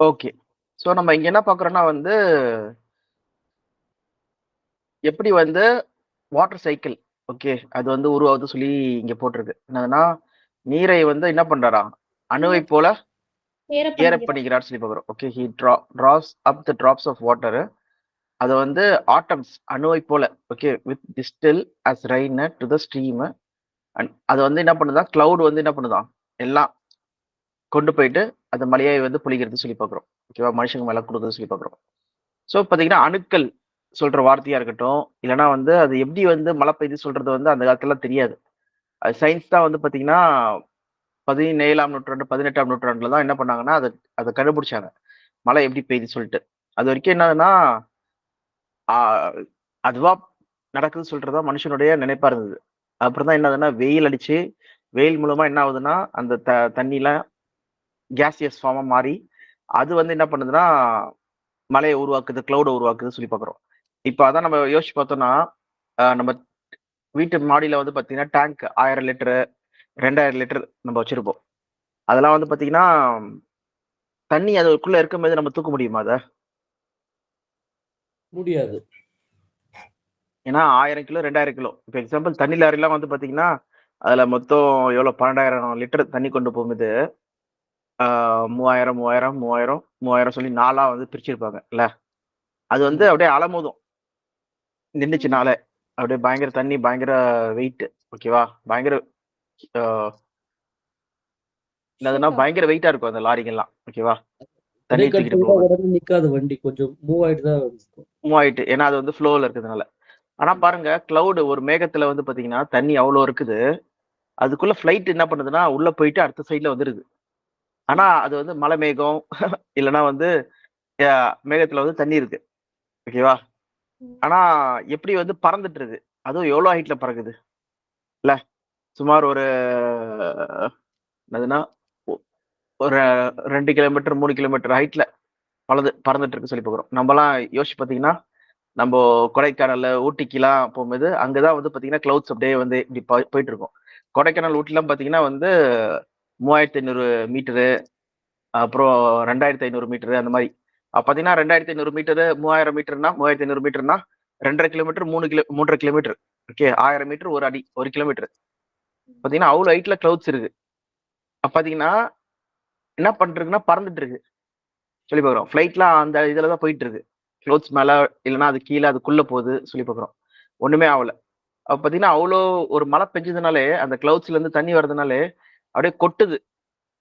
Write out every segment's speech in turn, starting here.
Okay. So நம்ம இங்க என்ன பார்க்குறோம்னா வந்து, எப்படி வந்து வாட்டர் சைக்கிள் ஓகே. அது வந்து உருவாகுது சொல்லி இங்க போட்டிருக்கு. என்னதுன்னா, நீரை வந்து என்ன பண்றாராம்? அணுவைப் போல ஏற ஏறப் பண்ணிக்கிறார். பண்ணுகிறார் சொல்லி பார்க்குறோம். Okay. He draws up the drops of water. அத வந்து ஆட்டம்ஸ் அணுவைப் போல okay with distil as rain to the stream. And அது வந்து என்ன பண்ணுதா? கிளவுட் வந்து என்ன பண்ணுதாம்? எல்லாம் கொண்டு போயிட்டு அந்த மழையை வந்து பொழிகிறது சொல்லி பார்க்குறோம். ஓகேவா? மனுஷங்க மேல குடுக்குறது சொல்லி பார்க்குறோம். ஸோ பார்த்தீங்கன்னா, அணுக்கள் சொல்ற வார்த்தையா இருக்கட்டும், இல்லன்னா வந்து அது எப்படி வந்து மழை பெய்யுது சொல்றது வந்து அந்த காலத்துல தெரியாது. அது சயின்ஸ் தான் வந்து பார்த்தீங்கன்னா, 17ஆம் நூற்றாண்டு, 18ஆம் நூற்றாண்டுல தான் என்ன பண்ணாங்கன்னா, அத அத கண்டுபிடிச்சாங்க. மழை எப்படி பெய்யுதுன்னு சொல்லிட்டு. அதுவரைக்கும் என்னதுன்னா, ஆ அதுவா நடக்குதுன்னு சொல்றது தான் மனுஷனுடைய நினைப்பா இருந்தது. அப்புறம் தான் என்னதுன்னா, வெயில் அடிச்சு, வெயில் மூலமா என்ன ஆகுதுன்னா, அந்த தண்ணிலாம் கேசியஸ் ஃபார்மா மாறி, அது வந்து என்ன பண்ணுதுன்னா, மழைய உருவாக்குது, கிளவுட உருவாக்குதுன்னு சொல்லி பார்க்குறோம். இப்ப அதான் நம்ம யோசிச்சு பார்த்தோம்னா, நம்ம வீட்டு மாடியில வந்து பார்த்தீங்கன்னா, டேங்க் 1000 லிட்டரு, 2000 லிட்டர் நம்ம வச்சிருப்போம். அதெல்லாம் வந்து பார்த்தீங்கன்னா, தண்ணி அதுக்குள்ள இருக்கும்போது நம்ம தூக்க முடியுமா அத? முடியாது. ஏன்னா 1000 கிலோ, 2000 கிலோ. இப்ப எக்ஸாம்பிள் தண்ணி லாரிலாம் வந்து பார்த்தீங்கன்னா, அதுல மொத்தம் எவ்வளோ 12,000 லிட்டர் தண்ணி கொண்டு போகும்போது, ஆ 3000, 3000, 3000, 3000 சொல்லி 4ஆ வந்து பிரிச்சிருப்பாங்க இல்ல? அது வந்து ம். அப்படியே அலமோதும் ம். நின்னுச்சுனாலே. அப்படியே பயங்கர தண்ணி, பயங்கர வெயிட் ஓகேவா? பயங்கர ஆ என்னதுன்னா ஷேக் ஆகும். பயங்கர வெயிட்டா இருக்கும் அந்த லாரிகள்லாம். ஓகேவா? தண்ணி பிரேக் தூக்கிட்டு அடிச்சா போகும்போது. உடனே நிக்காது வண்டி. கொஞ்சம் மூவ் ஆயிட்டு தான் இருக்கும். மூவ் ஆயிட்டு. ஏன்னா அது வந்து ஃப்ளோல இருக்கிறதுனால. ஆனா பாருங்க கிளவுட் ஒரு மேகத்துல வந்து பார்த்தீங்கன்னா, தண்ணி அவ்ளோ இருக்குது. அதுக்குள்ள ஃப்ளைட் என்ன பண்ணுதுன்னா, உள்ள போயிட்டு அடுத்த சைடுல வந்துருது. ஆனா அது வந்து மழை மேகம் இல்லன்னா வந்து அ மேகத்துல வந்து தண்ணி இருக்கு. ஓகேவா? ம். ஆனா எப்படி வந்து பறந்துட்டு இருக்கு. அதுவும் எவ்வளோ ஹைட்ல பறக்குது. இல்ல? சுமார் ஒரு என்னதுன்னா, ஒ ஒரு 2 கிலோமீட்டர், 3 கிலோமீட்டர் ஹைட்ல பறந்துட்டு இருக்கு சொல்லி பார்க்குறோம். நம்பலாம் யோசிச்சு பார்த்தீங்கன்னா, நம்போ கொடைக்கானலு, ஊட்டிக்கிலாம் போம்போது, அங்க தான் வந்து பார்த்தீங்கன்னா, கிளவுட்ஸ் அப்படியே வந்து இப்படி போயிட்டு இருக்கும். கொடைக்கானல், ஊட்டிலாம் பார்த்தீங்கன்னா வந்து 3500 மீட்டரு, அப்புறம் 2500 மீட்டரு அந்த மாரி. பார்த்தீங்கன்னா 2500 மீட்டரு, 3000 மீட்டர்னா 3500 மீட்டர்னா 2 1/2 கிலோமீட்டர், 3 1/2 கிலோமீட்டர். ஓகே. 1000 மீட்டர் 1 அடி, 1 கிலோமீட்டர். பார்த்தீங்கன்னா, அவ்ளோ ஹைட்ல கிளவுட்ஸ் இருக்கு. பார்த்தீங்கன்னா, என்ன பண்ணிட்டு பறந்துட்டு இருக்கு. சொல்லி பார்க்குறோம். ஃப்ளைட்லாம் அந்த இதுல தான் போயிட்டு இருக்கு. க்ளவுட்ஸ் மேல இல்லன்னா அது கீழ அதுக்குள்ள போகுது சொல்லி பார்க்குறோம். ஒண்ணுமே ஆவல. அப்ப பார்த்தீங்கன்னா, அவ்ளோ ஒரு மழை பெஞ்சதுனாலே, அந்த க்ளவுட்ஸ்ல இருந்து தண்ணி வரதுனாலே, அப்படியே கொட்டுது.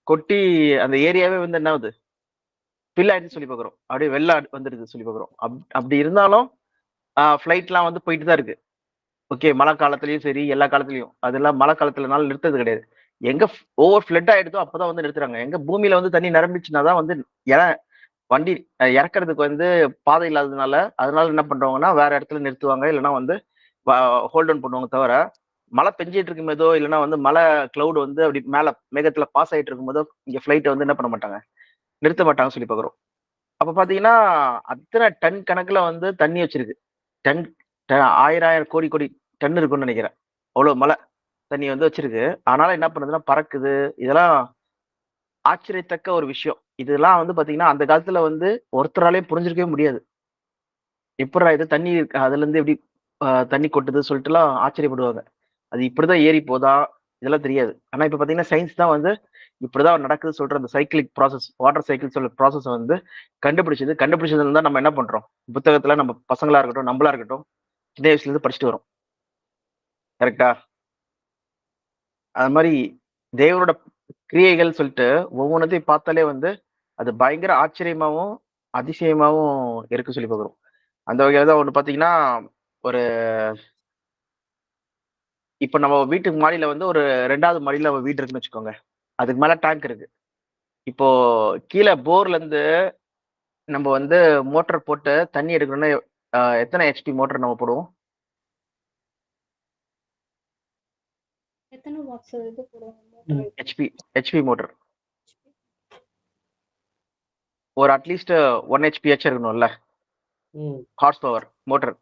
கொட்டி அந்த ஏரியாவே வந்து என்ன ஆகுது? ஃபில் ஆயிடுச்சுன்னு சொல்லி பார்க்குறோம். அப்படியே வெள்ள வந்துடுது சொல்லி பார்க்குறோம். அப்படி இருந்தாலும் ஃப்ளைட்லாம் வந்து போயிட்டு தான் இருக்கு. ஓகே. மழை காலத்துலயும் சரி, எல்லா காலத்துலயும். அதெல்லாம் மழை காலத்துலனால நிறுத்துறது கிடையாது. எங்க ஓவர் ஃப்ளட் ஆயிடுதோ அப்பதான் வந்து நிறுத்துறாங்க. எங்க பூமியில வந்து தண்ணி நிரம்பிச்சுனா தான் வந்து எற வண்டி இறக்கறதுக்கு வந்து பாதை இல்லாததுனால, அதனால என்ன பண்றாங்கன்னா, வேற இடத்துல நிறுத்துவாங்க. இல்லன்னா வந்து வ ஹோல்ட் டவுன் பண்ணுவாங்க தவிர, மழை பெஞ்சுட்டு இருக்கும்போதோ, இல்லன்னா வந்து மழை கிளவுட் வந்து அப்படி மேல மேகத்துல பாஸ் ஆயிட்டு இருக்கும்போதோ, இங்க ஃப்ளைட்ட வந்து என்ன பண்ண மாட்டாங்க, நிறுத்த மாட்டாங்கன்னு சொல்லி பார்க்குறோம். அப்ப பார்த்தீங்கன்னா, அத்தன டன் கணக்குல வந்து தண்ணி வச்சிருக்கு. டன் 1000 1000 கோடி கோடி டன் இருக்கும்னு நெனைக்கிறேன். அவ்வளோ மழை தண்ணி வந்து வச்சிருக்கு. ஆனாலும் என்ன பண்ணுதுன்னா பறக்குது. இதெல்லாம் ஆச்சரியத்தக்க ஒரு விஷயம். இதெல்லாம் வந்து பார்த்தீங்கன்னா, அந்த காலத்துல வந்து ஒருத்தராலயும் புரிஞ்சிருக்கவே முடியாது. எப்புட்றா இது தண்ணி அதுலருந்து எப்படி தண்ணி கொட்டுது சொல்லிட்டுலாம் ஆச்சரியப்படுவாங்க. அது இப்படிதான் ஏறி போதா? இதெல்லாம் தெரியாது. ஆனா இப்ப பார்த்தீங்கன்னா, சயின்ஸ் தான் வந்து இப்படிதான் நடக்குது சொல்ற அந்த சைக்கிளிக் ப்ராசஸ், வாட்டர் சைக்கிள் சொல்ற ப்ராசஸ வந்து கண்டுபிடிச்சது. கண்டுபிடிச்சதுல தான் நம்ம என்ன பண்றோம்? புத்தகத்துல நம்ம பசங்களா இருக்கட்டும், நம்பளா இருக்கட்டும், சின்ன வயசுல இருந்து படிச்சுட்டு வரோம். கரெக்ட்டா? அது மாரி தேவனோட கிரியைகள் சொல்லிட்டு ஒவ்வொன்னத்தையும் பார்த்தாலே வந்து, அது பயங்கர ஆச்சரியமாவும், அதிசயமாவும் இருக்கு சொல்லி பார்க்குறோம். அந்த வகையில தான் ஒண்ணு பார்த்தீங்கன்னா, ஒரு இப்ப நம்ம வீட்டுக்கு மாடியில வந்து ஒரு 2வது மாடியில நம்ம வீடு இருக்குன்னு வச்சுக்கோங்க. அதுக்கு மேல டேங்க் இருக்கு. இப்போ கீழ போர்லருந்து நம்ம வந்து மோட்டார் போட்டு தண்ணி எடுக்கணும்னா, எத்தன ஹெச்பி மோட்டார் நம்ம போடுவோம்? எத்தன வாட்ஸ் இது போடுவாங்க ம். மோட்டர்? HP HP motor. ஒரு அட்லீஸ்ட் 1 ஹெச்பியாச்சும் இருக்கணும்ல. ம். Horse power motor.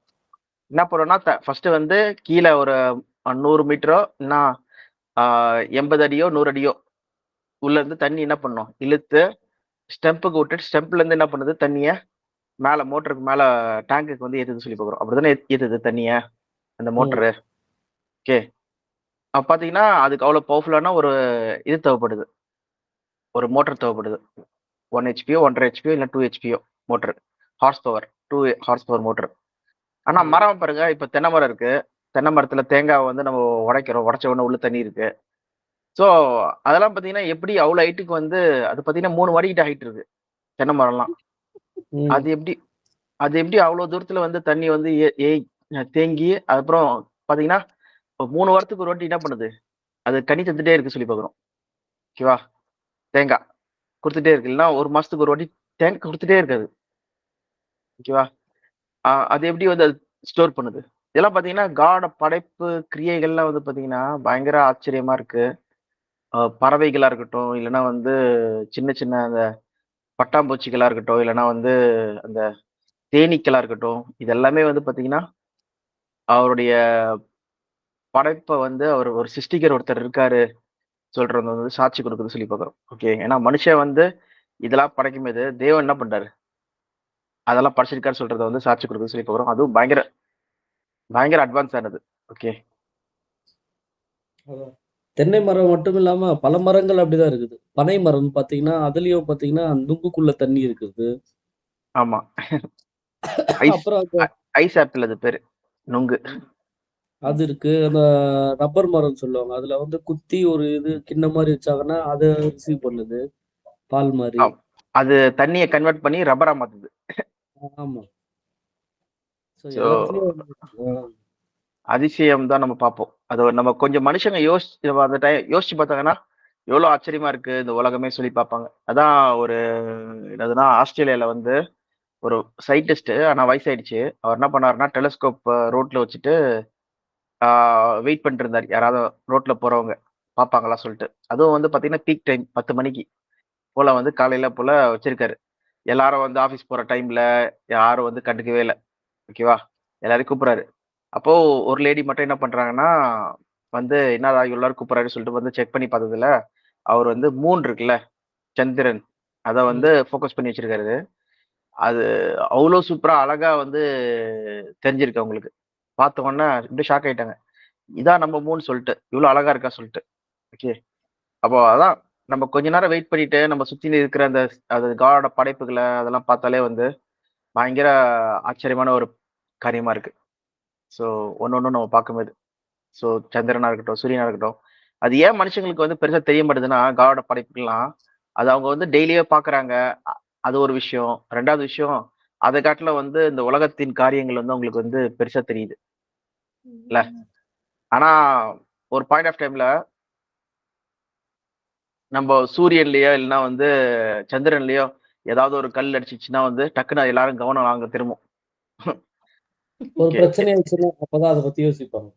என்ன பண்ணும்னா, ஃபர்ஸ்ட்டு வந்து கீழ ஒரு 100 மீட்டரோ இல்லன்னா 80 அடியோ, 100 அடியோ உள்ள இருந்து தண்ணி என்ன பண்ணும்? இழுத்து ஸ்டெம்புக்கு விட்டுட்டு ஸ்டெம்ப்ல இருந்து என்ன பண்ணுது தண்ணிய மேல மோட்டருக்கு மேல டேங்குக்கு வந்து ஏத்துதுன்னு சொல்லி பார்க்குறோம். அப்படிதானே ஏத்துது தண்ணிய அந்த ம் மோட்டரு. ஓகே. அப்ப பாத்தீங்கன்னா அதுக்கு அவ்வளவு பவர்ஃபுல்லான ஒரு இது தேவைப்படுது. ஒரு மோட்டார் தேவைப்படுது. 1 ஹெச்பியோ 1.5 ஹெச்பியோ இல்ல 2 ஹெச்பியோ motor. Horse power 2 horse power motor. ஆனா ம் மரம் பாருங்க, இப்ப தென்னை மரம் இருக்கு. தென்னை மரத்துல தேங்காய் வந்து நம்ம உடைக்கிறோம். உடைச்ச உடனே உள்ள தண்ணி இருக்கு. சோ அதெல்லாம் பாத்தீங்கன்னா எப்படி அவ்வளவு ஹைட்டுக்கு வந்து அது பாத்தீங்கன்னா 3 மாடி கிட்ட ஹைட் இருக்கு தென்னை மரம்லாம். ம் அது எப்படி அது எப்படி அவ்வளவு தூரத்துல வந்து தண்ணி வந்து தேங்கி அதுக்கப்புறம் பாத்தீங்கன்னா 3 வாரத்துக்கு ஒரு வாட்டி என்ன பண்ணுது, அது கனி தந்துட்டே இருக்கு சொல்லி பாக்குறோம். ஓகேவா? தேங்காய் கொடுத்துட்டே இருக்கு. இல்லைன்னா 1 மாசத்துக்கு ஒரு வாட்டி தேங்காய் கொடுத்துட்டே இருக்காது. ஓகேவா? அது எப்படி வந்து அது ஸ்டோர் பண்ணுது? இதெல்லாம் பாத்தீங்கன்னா காட படைப்பு கிரியைகள்லாம் வந்து பாத்தீங்கன்னா பயங்கர ஆச்சரியமா இருக்கு. பறவைகளா இருக்கட்டும், இல்லைன்னா வந்து சின்ன சின்ன அந்த பட்டாம்பூச்சிகளா இருக்கட்டும், இல்லைன்னா வந்து அந்த தேனீக்களா இருக்கட்டும், இது எல்லாமே வந்து பாத்தீங்கன்னா அவருடைய படைப்ப வந்து அவர் ஒரு சிருஷ்டிகர் ஒருத்தர் இருக்காரு சொல்றது வந்து சாட்சி கொடுக்குதுன்னு சொல்லி பார்க்குறோம். ஓகே. ஏன்னா மனுஷன் வந்து இதெல்லாம் படைக்கும்போது தேவன் என்ன பண்றாரு? அதெல்லாம் படைச்சிருக்காரு சொல்றத வந்து சாட்சி கொடுக்குதுன்னு சொல்லி பார்க்குறோம். அதுவும் பயங்கர பயங்கர அட்வான்ஸ் ஆனது. ஓகே. அதான். தென்னை மரம் மட்டும் இல்லாம பல மரங்கள் அப்படிதான் இருக்குது. பனை மரம் பாத்தீங்கன்னா அதுலயும் பாத்தீங்கன்னா நுங்குக்குள்ள தண்ணி இருக்குது. ஆமா. ஐஸ் அப்புறம் அந்த ஐஸ் ஆப்பிள் அது பேரு. நுங்கு. அது இருக்கு. அந்த ரப்பர் மரம் சொல்லுவாங்க. அதுல வந்து குத்தி ஒரு இது கிண்ணம் மாதிரி வச்சாங்கன்னா அதை ரிசீவ் பண்ணுது பால் மாதிரி. அது தண்ணிய கன்வெர்ட் பண்ணி ரப்பரா மாத்துது. ஆமா. ஸோ ஸோ எல்லாத்துலயும் அதிசயம் தான் நம்ம பார்ப்போம். அது நம்ம கொஞ்சம் மனுஷங்க அந்த யோசிச்சு பார்த்தாங்கன்னா, எவ்வளோ ஆச்சரியமா இருக்கு இந்த உலகமே சொல்லி பார்ப்பாங்க. அதான் ஒரு என்னதுன்னா ஆஸ்திரேலியால வந்து ஒரு சயின்டிஸ்ட் ஆனா வயசாயிடுச்சு. அவர் என்ன பண்ணாருன்னா, டெலஸ்கோப் ரோட்ல வச்சுட்டு வெயிட் பண்ணிட்டு இருந்தாரு. யாராவது ரோட்ல போறவங்க பார்ப்பாங்களா சொல்லிட்டு. அதுவும் வந்து பார்த்தீங்கன்னா, பீக் டைம் 10 மணிக்கு போல வந்து காலையில போல வச்சிருக்காரு. எல்லாரும் வந்து ஆஃபீஸ் போற டைம்ல யாரும் வந்து கண்டுக்கவே இல்ல. ஓகேவா? எல்லாரையும் கூப்பிடுறாரு. அப்போ ஒரு லேடி மட்டும் என்ன பண்றாங்கன்னா, வந்து என்னடா எல்லாரும் கூப்பிடுறாருன்னு சொல்லிட்டு வந்து செக் பண்ணி பார்த்ததுல, அவர் வந்து மூன் இருக்குல்ல, சந்திரன். அத வந்து ஃபோக்கஸ் பண்ணி வச்சிருக்காரு. அது அவ்ளோ சூப்பரா அழகா வந்து தெரிஞ்சிருக்கு அவங்களுக்கு. பார்த்த உடனே அப்படியே ஷாக் ஆயிட்டாங்க. இதான் நம்ம மூன் சொல்லிட்டு. இவ்ளோ அழகா இருக்கா சொல்லிட்டு. ஓகே. அப்போ அதான் நம்ம கொஞ்ச நேரம் வெயிட் பண்ணிட்டு, நம்ம சுத்தி இருக்கிற அந்த அது காடோட படைப்புகள அதெல்லாம் பார்த்தாலே வந்து பயங்கர ஆச்சரியமான ஒரு காரியமா இருக்கு. ஸோ ஒண்ணொண்ணும் நம்ம பார்க்கும்போது. ஸோ சந்திரனா இருக்கட்டும், சூரியனா இருக்கட்டும். அது ஏன் மனுஷங்களுக்கு வந்து பெருசா தெரிய மாட்டேதுன்னா, காடோட படைப்புகள்லாம், அது அவங்க வந்து டெய்லியே பார்க்குறாங்க. அ அது ஒரு விஷயம். 2வது விஷயம், அத காட்டிலும் வந்து இந்த உலகத்தின் காரியங்கள் வந்து அவங்களுக்கு வந்து பெருசா தெரியுது. இல்ல? ஆனா, ஒரு பாயிண்ட் ஆஃப் டைம்ல நம்ப சூரியன்லயோ, இல்லன்னா வந்து சந்திரன்லயோ ஏதாவது ஒரு கல் அடிச்சுச்சுன்னா வந்து டக்குனு எல்லாரும் கவனம் அங்க திரும்பும். ஒரு ஓகே. பிரச்சனை ஆயிடுச்சுன்னா அப்பதான் அதை பத்தி யோசிப்பாங்க.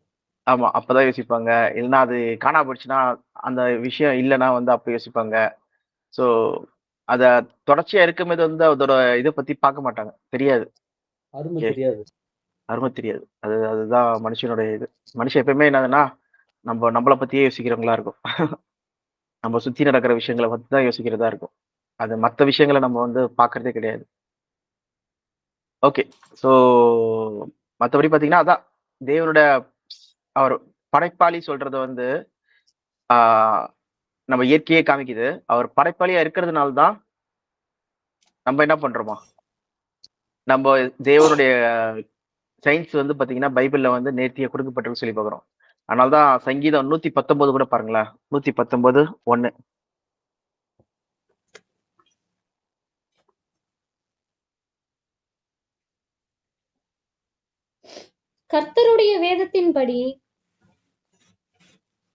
ஆமா. அப்பதான் யோசிப்பாங்க. இல்லன்னா அது காணாம போயிடுச்சுன்னா, அந்த விஷயம் இல்லன்னா வந்து அப்ப யோசிப்பாங்க. ஸோ, அத தொடர்ச்சியா இருக்கும்போது வந்து அதோட இத பத்தி பார்க்க மாட்டாங்க. தெரியாது. அருமை ஓகே. தெரியாது. அரும தெரியாது. அதுதான் மனுஷனுடைய இது. மனுஷன் எப்பவுமே என்னதுன்னா, நம்மள பத்தியே யோசிக்கிறவங்களா இருக்கும். நம்ம சுத்தி நடக்கிற விஷயங்கள பத்தி தான் யோசிக்கிறதா இருக்கும். அது மத்த விஷயங்கள நம்ம வந்து பார்க்கிறதே கிடையாது. ஓகே. ஸோ மத்தபடி பார்த்தீங்கன்னா, அதான் தேவனுடைய அவர் படைப்பாளி சொல்றது வந்து, ஆ நம்ம இயற்கையே காமிக்குது. அவர் படைப்பாளியா இருக்கிறதுனால தான் நம்ம என்ன பண்றோமா, நம்ப தேவனுடைய சயின்ஸ் வந்து பார்த்தீங்கன்னா, பைபிள்ல வந்து நேர்த்தியா கொடுக்கப்பட்டிருக்குன்னு சொல்லி பார்க்கிறோம். அதனால தான் சங்கீதம் 119 கூட பாருங்களேன். 119 1. கர்த்தருடைய வேதத்தின்படி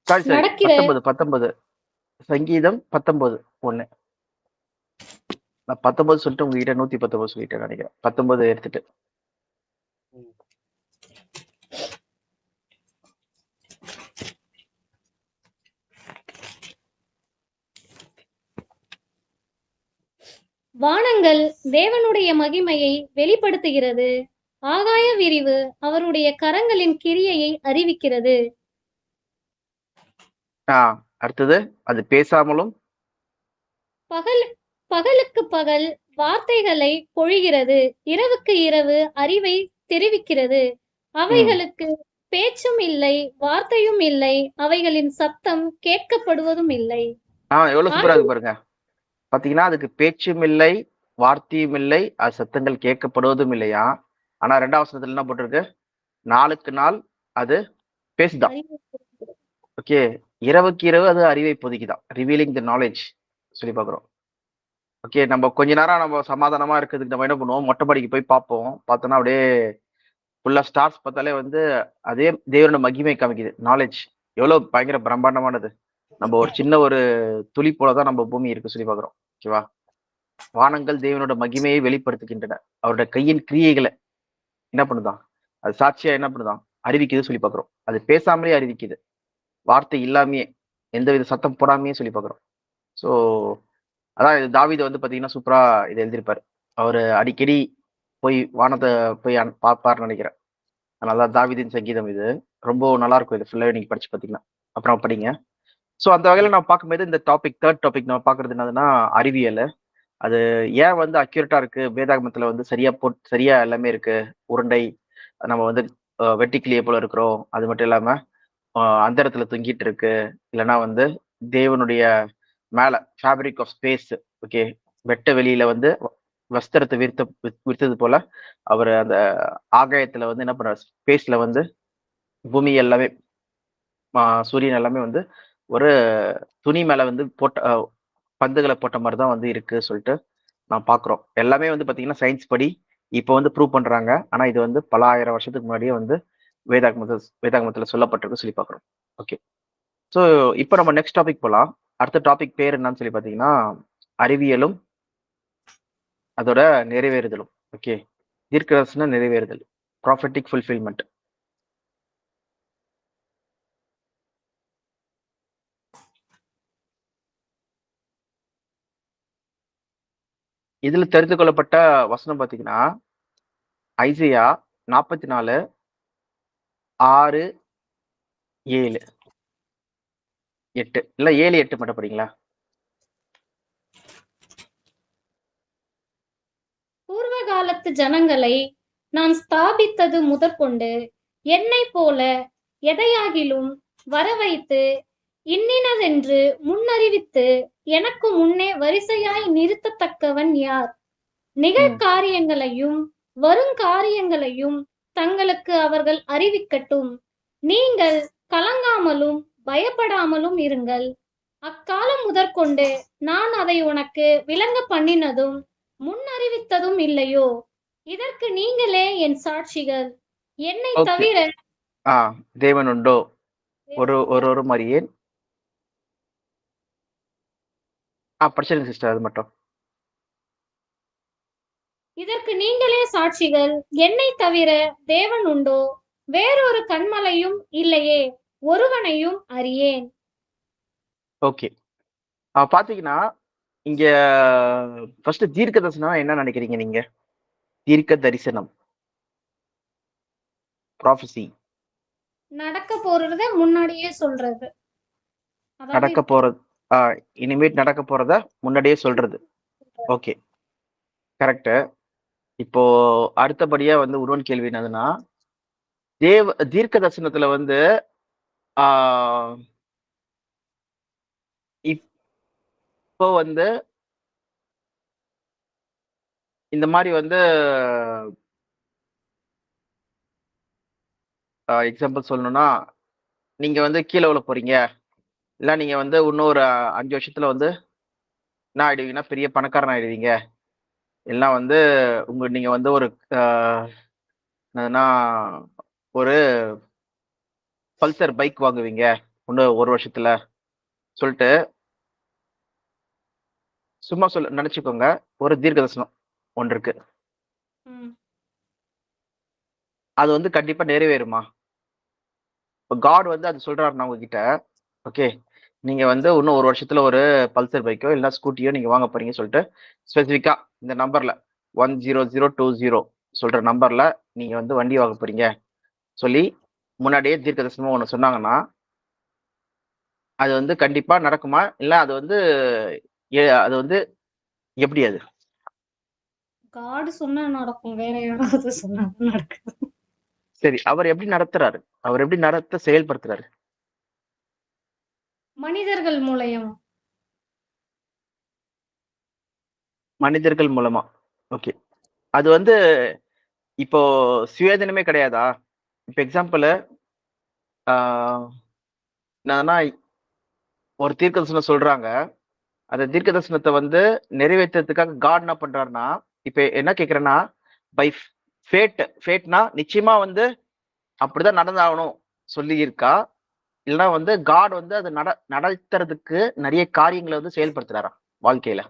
சாரி நடக்கிற 19 சங்கீதம் 19 1. நான் 19 சொல்லிட்டு உங்ககிட்ட 119 சொல்லிட்டேன்னு நெனைக்கிறேன். 19 எடுத்துட்டு. வானங்கள் தேவனுடைய மகிமையை வெளிப்படுத்துகிறது. ஆகாய விரிவு அவருடைய கரங்களின் கிரியையை அறிவிக்கிறது. அடுத்தது அது பேசாமலும் பகல் பகலுக்கு பகல் வார்த்தைகளை பொழிகிறது, இரவுக்கு இரவு அறிவை தெரிவிக்கிறது. அவைகளுக்கு பேச்சும் இல்லை, வார்த்தையும் இல்லை, அவைகளின் சத்தம் கேட்கப்படுவதும் இல்லை. எவ்வளவு சூப்பரா இருக்கு பாருங்க. பாத்தீங்கன்னா அதுக்கு பேச்சும் இல்லை, வார்த்தையும் இல்லை, அது சத்தங்கள் கேட்கப்படுவதும் இல்லையா. ஆனா 2வது வசனத்துல என்ன போட்டிருக்கு? நாளுக்கு நாள் அது பேசுதான். ஓகே, இரவுக்கு இரவு அது அறிவை பொதுக்கிதான், ரிவீலிங் தி நாலேஜ் சொல்லி பாக்குறோம். ஓகே, நம்ம கொஞ்ச நேரம் நம்ம சமாதானமா இருக்கிறதுக்கு நம்ம என்ன பண்ணுவோம், மொட்டை மாடிக்கு போய் பார்ப்போம். பார்த்தோன்னா அப்படியே ஃபுல்லா ஸ்டார்ஸ் பார்த்தாலே வந்து அதே தேவனோட மகிமை காமிக்குது. நாலேஜ் எவ்வளவு பயங்கர பிரம்மாண்டமானது. நம்ம ஒரு சின்ன ஒரு துளி போலதான் நம்ம பூமி இருக்கு சொல்லி பாக்குறோம். ஓகேவா? வானங்கள் தேவனோட மகிமையை வெளிப்படுத்துகின்றன. அவருடைய கையின் கிரியைகளை என்ன பண்ணுதான், அது சாட்சியா என்ன பண்ணுதான், அறிவிக்குது சொல்லி பாக்குறோம். அது பேசாமலே அறிவிக்குது, வார்த்தை இல்லாமையே, எந்தவித சத்தம் போடாமையே சொல்லி பாக்குறோம். ஸோ அதான் இது தாவீது வந்து பாத்தீங்கன்னா சூப்பரா இதை எழுதியிருப்பாரு. அவரு அடிக்கடி போய் வானத்தை போய் பார்ப்பாருன்னு நினைக்கிறேன். அதனால தாவீதின் சங்கீதம் இது ரொம்ப நல்லா இருக்கும். இது ஃபுல்லாவே நீங்க படிச்சு பாத்தீங்கன்னா அப்புறம் படிங்க. ஸோ அந்த வகையில நான் பார்க்கும்போது இந்த டாபிக், தேர்ட் டாபிக் நம்ம பார்க்கறது என்னதுன்னா அறிவியல். அது ஏன் வந்து அக்யூரேட்டா இருக்கு, வேதாகமத்துல வந்து சரியா எல்லாமே இருக்கு. உருண்டை, நம்ம வந்து வெட்டிக்கிளியை போல இருக்கிறோம். அது மட்டும் இல்லாம அந்த இடத்துல தொங்கிட்டு இருக்கு. இல்லைன்னா வந்து தேவனுடைய மேல ஃபேப்ரிக் ஆஃப் ஸ்பேஸ், ஓகே, வெட்ட வெளியில வந்து வஸ்திரத்தை விரித்தது போல அவர் அந்த ஆகாயத்துல வந்து என்ன பண்றாரு, ஸ்பேஸ்ல வந்து பூமி எல்லாமே சூரியன் எல்லாமே வந்து ஒரு துணி மேல வந்து போட்ட பந்துகளை போட்ட மாதிரி தான் வந்து இருக்கு சொல்லிட்டு நான் பாக்குறோம். எல்லாமே வந்து பாத்தீங்கன்னா சயின்ஸ் படி இப்போ வந்து ப்ரூவ் பண்றாங்க. ஆனா இது வந்து பல ஆயிரம் வருஷத்துக்கு முன்னாடியே வந்து வேதாகமத்துல சொல்லப்பட்டிருக்கு சொல்லி பாக்குறோம். ஓகே, ஸோ இப்போ நம்ம நெக்ஸ்ட் டாபிக் போலாம். அடுத்த டாபிக் பேர் என்னன்னு சொல்லி பாத்தீங்கன்னா அறிவியலும் அதோட நிறைவேறுதலும். ஓகே, தீர்க்கதரிசன நிறைவேறுதல், ப்ராஃபெட்டிக் ஃபுல்ஃபில்மெண்ட். இதுல தெரிந்து கொள்ளப்பட்ட வசனம் பாத்தீங்கன்னா ஐசையா 44 6 7 8 இல்ல 7 8 மட்டும் படிங்களா? பூர்வ காலத்து ஜனங்களை நான் ஸ்தாபித்தது முதற்கொண்டு என்னை போல எதையாகிலும் வரவைத்து இன்னினதென்று முன்னறிவித்து எனக்கு முன்னே வரிசையாய் நிறுத்தத்தக்கவன் யார்? நிகழ்காரியங்களையும் வருங்காரியங்களையும் தங்களுக்கு அவர்கள் அறிவிக்கட்டும். நீங்கள் கலங்காமலும் பயப்படாமலும் இருங்கள். அக்காலம் முதற்கொண்டு நான் அதை உனக்கு விளங்க பண்ணினதும் முன்னறிவித்ததும் இல்லையோ? இதற்கு நீங்களே என் சாட்சிகள். என்னை தவிர தேவன் உண்டோ? ஒரு மரியேன் படிச்சிருங்க சிஸ்டர், அது மட்டும். இதற்கு நீங்களே சாட்சிகள். என்னை தவிர தேவன் உண்டோ? வேறொரு கன்மலையும் இல்லையே, ஒருவனையும் அறியேன். ஓகே, பாத்தீங்கன்னா இங்க ஃபர்ஸ்ட் தீர்க்க தரிசனம் என்ன நினைக்கிறீங்க நீங்க? தீர்க்க தரிசனம், ப்ராஃபசி, நடக்க போறத முன்னாடியே சொல்றது. நடக்க போறது, இனிமேட் நடக்க போறத முன்னாடியே சொல்றது. Okay, correct. இப்போ அடுத்தபடியா வந்து உருவன் கேள்வி என்னதுன்னா, தீர்க்க தரிசனத்துல வந்து இப்போ வந்து இந்த மாதிரி வந்து எக்ஸாம்பிள் சொல்லணும்னா, நீங்க வந்து கீழே விழ போறீங்க, இல்ல நீங்க வந்து இன்னும் ஒரு 5 வருஷத்துல வந்து என்ன ஆயிடுவீங்கன்னா பெரிய பணக்காரன் ஆயிடுவீங்க, இல்லைன்னா வந்து நீங்க வந்து ஒரு என்னதுன்னா ஒரு பல்சர் பைக் வாங்குவீங்க இன்னும் 1 வருஷத்துல சொல்லிட்டு சும்மா நினைச்சுக்கோங்க. ஒரு தீர்க்க தரிசனம் ஒன்று இருக்கு, அது வந்து கண்டிப்பா நிறைவேறுமா? இப்போ காட் வந்து அது சொல்றாருன்னா உங்ககிட்ட, ஓகே, நீங்க வந்து இன்னும் 1 வருஷத்துல ஒரு பல்சர் பைக்கோ இல்லைன்னா ஸ்கூட்டியோ நீங்க வாங்க போறீங்க சொல்லிட்டு ஸ்பெசிஃபிக்கா இந்த நம்பர்ல 10020 சொல்ற நம்பர்ல நீங்க வந்து வண்டி வாங்க போறீங்க சொல்லி முன்னாடியே தீர்க்க தரிசனமா ஒண்ணு சொன்னாங்கன்னா அது வந்து கண்டிப்பா நடக்குமா? இல்ல அது வந்து எப்படி அது? காடு சொன்னா நடக்கும், வேற யாராவது சொன்னா நடக்குது. சரி, அவர் எப்படி நடத்துறாரு? அவர் எப்படி நடத்த செயல்படுத்துறாரு? மனிதர்கள் மூலயம். மனிதர்கள் மூலமா. ஓகே. அது வந்து இப்போ சுயாதீனமே கிடையாதா? இப்ப எக்ஸாம்பிள் என்னன்னா, ஒரு தீர்க்கதரிசனம் சொல்றாங்க. அந்த தீர்க்கதரிசனத்தை வந்து நிறைவேற்றுறதுக்காக காட் என்ன பண்றாருன்னா, இப்ப என்ன கேக்குறேன்னா, பை ஃபேட்னா நிச்சயமா வந்து அப்படிதான் நடந்தாகணும் சொல்லி இருக்கா? இல்லைன்னா வந்து காட் வந்து அதை நடத்துறதுக்கு நிறைய காரியங்களை வந்து செயல்படுத்துறாரா வாழ்க்கையில?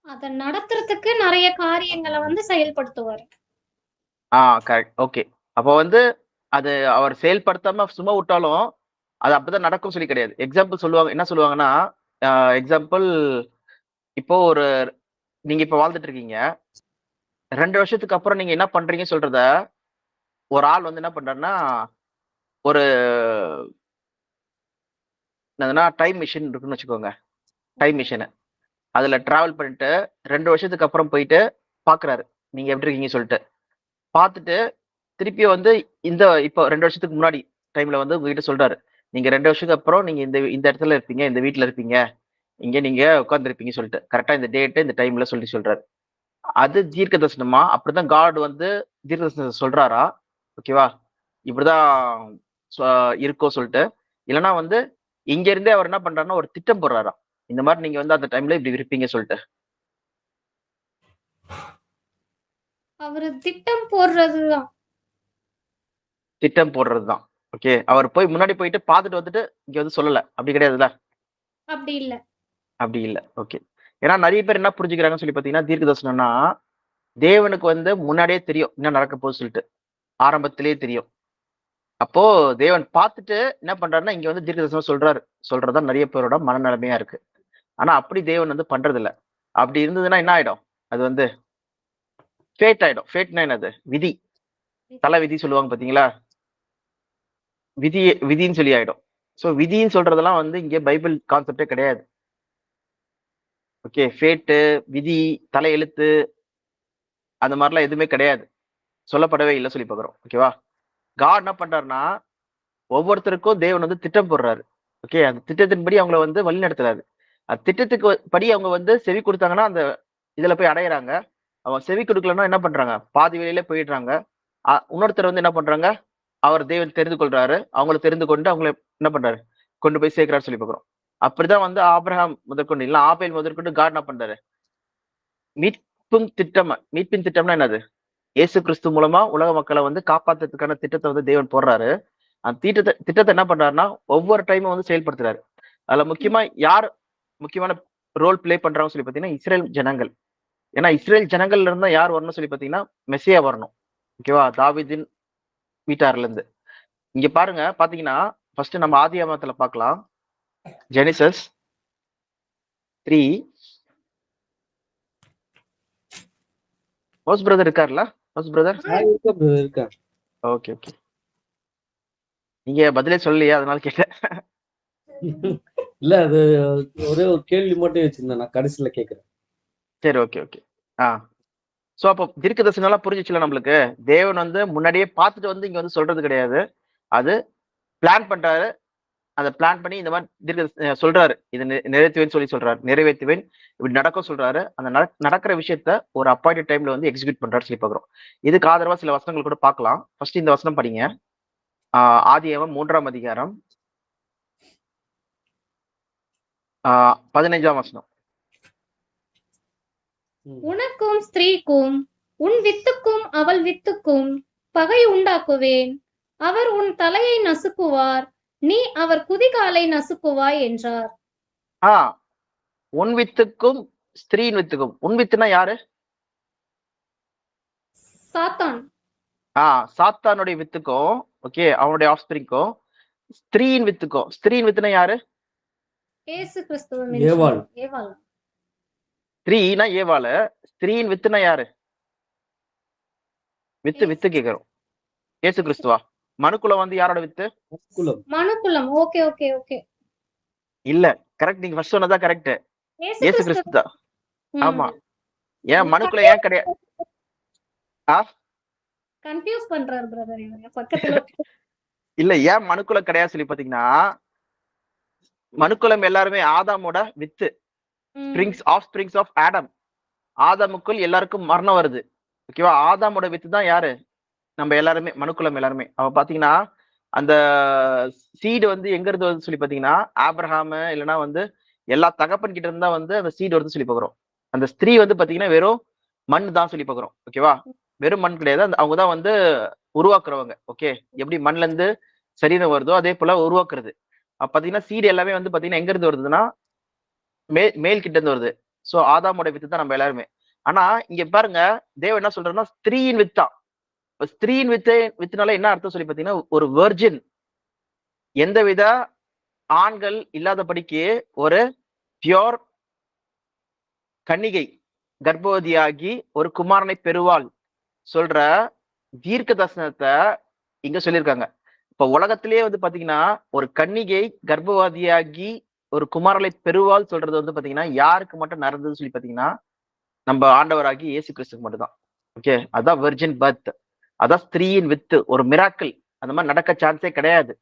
அத நடத்துறதுக்கு நிறைய காரியங்களை வந்து செயல்படுத்துவார். கரெக்ட். ஓகே. அப்போ வந்து அது அவர் செயல்படுத்தாம சும்மா விட்டாலும் அது அப்படிதான் நடக்கும் சொல்லி கிடையாது. எக்ஸாம்பிள் சொல்லுவாங்க, என்ன சொல்லுவாங்கன்னா, எக்ஸாம்பிள் இப்போ நீங்க இப்ப வாழ்ந்துட்டு இருக்கீங்க. 2 வருஷத்துக்கு அப்புறம் நீங்க என்ன பண்றீங்க சொல்றத ஒரு ஆள் வந்து என்ன பண்றாருன்னா, ஒரு என்னதுன்னா டைம் மிஷின் இருக்குன்னு வச்சுக்கோங்க. Time machine. அதுல டிராவல் பண்ணிட்டு 2 வருஷத்துக்கு அப்புறம் போயிட்டு பாக்குறாரு. நீங்க எப்படி இருக்கீங்க சொல்லிட்டு. பார்த்துட்டு திருப்பி வந்து இப்போ 2 வருஷத்துக்கு முன்னாடி டைம்ல வந்து உங்ககிட்ட சொல்றாரு. நீங்க 2 வருஷத்துக்கு அப்புறம் நீங்க இந்த இந்த இடத்துல இருப்பீங்க, இந்த வீட்ல இருப்பீங்க, இங்க நீங்க உட்கார்ந்திருப்பீங்க சொல்லிட்டு. கரெக்ட்டா இந்த டேட், இந்த டைம்ல சொல்றாரு. அது தீர்க்க தரிசனமா? அப்படிதான் காட் வந்து தீர்க்க தரிசனத்தை சொல்றாரா? ஓகேவா? இப்படிதான் இருக்கும் சொல்லிட்டு. இல்லைன்னா வந்து இங்க இருந்தே அவர் என்ன பண்றாருன்னா ஒரு திட்டம் போடுறாராம். இந்த மாதிரி நீங்க வந்து அந்த டைம்ல இப்படி இருப்பீங்க சொல்லிட்டு. அவரு திட்டம் போடுறதுதான். திட்டம் போடுறதுதான். ஓகே. அவர் போய் முன்னாடி போயிட்டு பார்த்துட்டு வந்துட்டு இங்க வந்து சொல்லல. அப்படி கிடையாதுல்ல? அப்படி இல்ல. அப்படி இல்ல. ஓகே. ஏன்னா நிறைய பேர் என்ன புரிஞ்சுக்கிறாங்கன்னு சொல்லி பார்த்தீங்கன்னா, தீர்க்க தரிசனம்னா தேவனுக்கு வந்து முன்னாடியே தெரியும் என்ன நடக்க போகுது சொல்லிட்டு. ஆரம்பத்திலேயே தெரியும். அப்போ தேவன் பார்த்துட்டு என்ன பண்றாருன்னா, இங்க வந்து தீர்க்க தரிசனம் சொல்றாரு. சொல்றதுதான் நிறைய பேரோட மனநிலைமையா இருக்கு. ஆனா அப்படி தேவன் வந்து பண்றது இல்ல. அப்படி இருந்ததுன்னா என்ன ஆயிடும்? அது வந்து ஃபேட் ஆயிடும். ஃபேட்னா என்னது? விதி. தலை விதி சொல்லுவாங்க பாத்தீங்களா? விதின்னு சொல்லி ஆயிடும். சோ விதின்னு சொல்றதெல்லாம் வந்து இங்க பைபிள் கான்செப்டே கிடையாது. ஓகே. ஃபேட்டு, விதி, தலை எழுத்து அந்த மாதிரிலாம் எதுவுமே கிடையாது. சொல்லப்படவே இல்லை சொல்லி பார்க்கிறோம். ஓகேவா? காட் என்ன பண்றாருன்னா, ஒவ்வொருத்தருக்கும் தேவன் வந்து திட்டம் போடுறாரு. ஓகே. அந்த திட்டத்தின்படி அவங்கள வந்து வழி நடத்துறாரு. அந்த திட்டத்துக்கு படி அவங்க வந்து செவி கொடுத்தாங்கன்னா அந்த இதுல போய் அடையறாங்க. அவங்க செவி கொடுக்கலன்னா என்ன பண்றாங்க? பாதி வழியில போயிடுறாங்க. இன்னொருத்தர் வந்து என்ன பண்றாங்க? அவர் தேவன் தெரிந்து கொள்றாரு. அவங்கள தெரிந்து கொண்டு அவங்கள என்ன பண்றாரு? கொண்டு போய் சேர்க்கிறாரு சொல்லி பார்க்கிறோம். அப்படிதான் வந்து ஆபிரகாம் முதற்கொண்டு இல்ல ஆபேல் முதற்கொண்டு காட் என்ன பண்றாரு? மீட்பின் திட்டம்னா என்னது? இயேசு கிறிஸ்து மூலமா உலக மக்களை வந்து காப்பாத்துறதுக்கான திட்டத்தை வந்து தேவன் போடுறாரு. அந்த திட்டத்தை என்ன பண்றாருன்னா ஒவ்வொரு டைமும் வந்து செயல்படுத்துறாரு. அதுல முக்கியமா யார் முக்கியமான ரோல் பிளே பண்றாங்கன்னு சொல்லி பாத்தீங்கன்னா இஸ்ரேல் ஜனங்கள். ஏன்னா இஸ்ரேல் ஜனங்கள்ல இருந்தா யார் வரணும்னு சொல்லி பாத்தீங்கன்னா மெஸ்ஸியா வரணும். ஓகேவா? தாவீதின் வீட்டார்ல இருந்து. இங்க பாருங்க பாத்தீங்கன்னா ஃபர்ஸ்ட் நம்ம ஆதியாகமத்துல பார்க்கலாம். ஜெனிசஸ் 3. மோஸ் பிரதர் இருக்காருல்ல? மோஸ் பிரதர் இருக்கா? Okay okay. நீங்க பதிலே சொல்லலையா? அதனால கேட்டேன். இல்ல, அது ஒரே ஒரு கேள்வி மட்டும் வச்சிருந்தேன், நான் கடைசியில கேக்குறேன். சரி, ஓகே ஓகே. சோ அப்போ தீர்க்க தரிசனம் புரிஞ்சிச்சுல நம்மளுக்கு. தேவன் வந்து முன்னாடியே பார்த்துட்டு வந்து இங்க வந்து சொல்றது கிடையாது. அது பிளான் பண்றாரு. அதை பிளான் பண்ணி இந்த மாதிரி தீர்க்க சொல்றாரு. இது நிறைவேற்றுவேன்னு சொல்லி சொல்றாரு. நிறைவேற்றுவேன் இப்படி நடக்கும் சொல்றாரு. அந்த நடக்கிற விஷயத்த ஒரு அப்பாயிண்டட் டைம்ல வந்து எக்ஸிக்யூட் பண்றாரு சொல்லி பாக்குறோம். இதுக்கு ஆதரவா சில வசனங்கள் கூட பார்க்கலாம். ஃபர்ஸ்ட் இந்த வசனம் படிங்க. ஆதியாகமம் 3ஆம் அதிகாரம் 15ஆம் வசனம். உனக்கும் ஸ்திரீக்கும் உன் வித்துக்கும் அவள் வித்துக்கும் பகை உண்டாக்குவேன். அவர் உன் தலையை நசுக்குவார், நீ அவர் குதிகாலை நசுக்குவாய் என்றார். உன் வித்துக்கும் ஸ்திரீயின் வித்துக்கும். உன் வித்துனா யாரு? சாத்தான். சாத்தானுடைய வித்துக்கும், ஓகே, அவனுடைய ஆஃப்ஸ்பிரிங்க்கும் ஸ்திரீயின் வித்துக்கும். ஸ்திரீயின் வித்துனா யாரு? இயேசு கிறிஸ்துவ. ஏவாள். ஏவாள். ஸ்திரீனா ஏவாள. ஸ்திரீயின் வித்துனா யாரு? வித்து கேக்குறோம். இயேசு கிறிஸ்துவா? மனுக்குலம் வந்து யாரோட வித்து? மனுக்குலம். Okay okay okay. இல்ல, கரெக்ட். நீங்க ஃபர்ஸ்ட் சொன்னதா கரெக்ட். இயேசு கிறிஸ்து தான். ஆமா. ஏன் மனுக்குள்ள ஏன் கிடையாது? கன்ஃபியூஸ் பண்றாரு பிரதர் இவங்க பக்கத்துல. இல்ல, ஏன் மனுக்குள்ள கிடையாது சொல்லி பாத்தீங்கன்னா, மனுக்குலம் எல்லாருமே ஆதாமோட வித்து, ஸ்பிரிங்ஸ் ஆஃப் ஆடம். ஆதாமுக்குள் எல்லாருக்கும் மரணம் வருது. ஓகேவா? ஆதாமோட வித்து தான் யாரு? நம்ம எல்லாருமே, மனுக்குலம் எல்லாருமே. அவ பாத்தீங்கன்னா அந்த சீடு வந்து எங்க இருந்து வருது சொல்லி பாத்தீங்கன்னா, ஆபிரகாம் இல்லைன்னா வந்து எல்லா தகப்பன் கிட்ட இருந்தா வந்து அந்த சீடு வருது சொல்லி பாக்குறோம். அந்த ஸ்திரீ வந்து பாத்தீங்கன்னா வெறும் மண் தான் சொல்லி பாக்குறோம். ஓகேவா? வெறும் மண் கிடையாது, அவங்கதான் வந்து உருவாக்குறவங்க. ஓகே, எப்படி மண்ல இருந்து சரீரம் வருதோ அதே போல உருவாக்குறது. பாத்தீங்கன்னா சீடு எல்லாமே வந்து பாத்தீங்கன்னா எங்க இருந்து வருதுன்னா மேல் கிட்ட இருந்து வருது. சோ ஆதாமோட வித்து தான் நம்ம எல்லாருமே. ஆனா இங்க பாருங்க, தேவன் என்ன சொல்றாருன்னா ஸ்திரீயின் வித்தா. ஸ்திரீயின் வித்துனால என்ன அர்த்தம் சொல்லி பாத்தீங்கன்னா, ஒரு வெர்ஜின், எந்தவித ஆண்கள் இல்லாதபடிக்கு ஒரு பியோர் கன்னிகை கர்ப்பவதியாகி ஒரு குமாரனை பெறுவாள் சொல்ற தீர்க்க தரிசனத்தை இங்க சொல்லியிருக்காங்க. இப்ப உலகத்திலேயே வந்து பாத்தீங்கன்னா ஒரு கன்னிகை கர்ப்பவதியாகி ஒரு குமாரனை பெறுவாள் சொல்றது வந்து பாத்தீங்கன்னா யாருக்கு மட்டும் நடந்தது சொல்லி பாத்தீங்கன்னா, நம்ம ஆண்டவராகி இயேசு கிறிஸ்துக்கு மட்டும்தான். ஓகே, அதான் வெர்ஜின் பர்த், அதான் ஸ்திரீயின் வித்து. ஒரு மிராக்கிள் அந்த மாதிரி நடக்க சான்ஸே கிடையாது.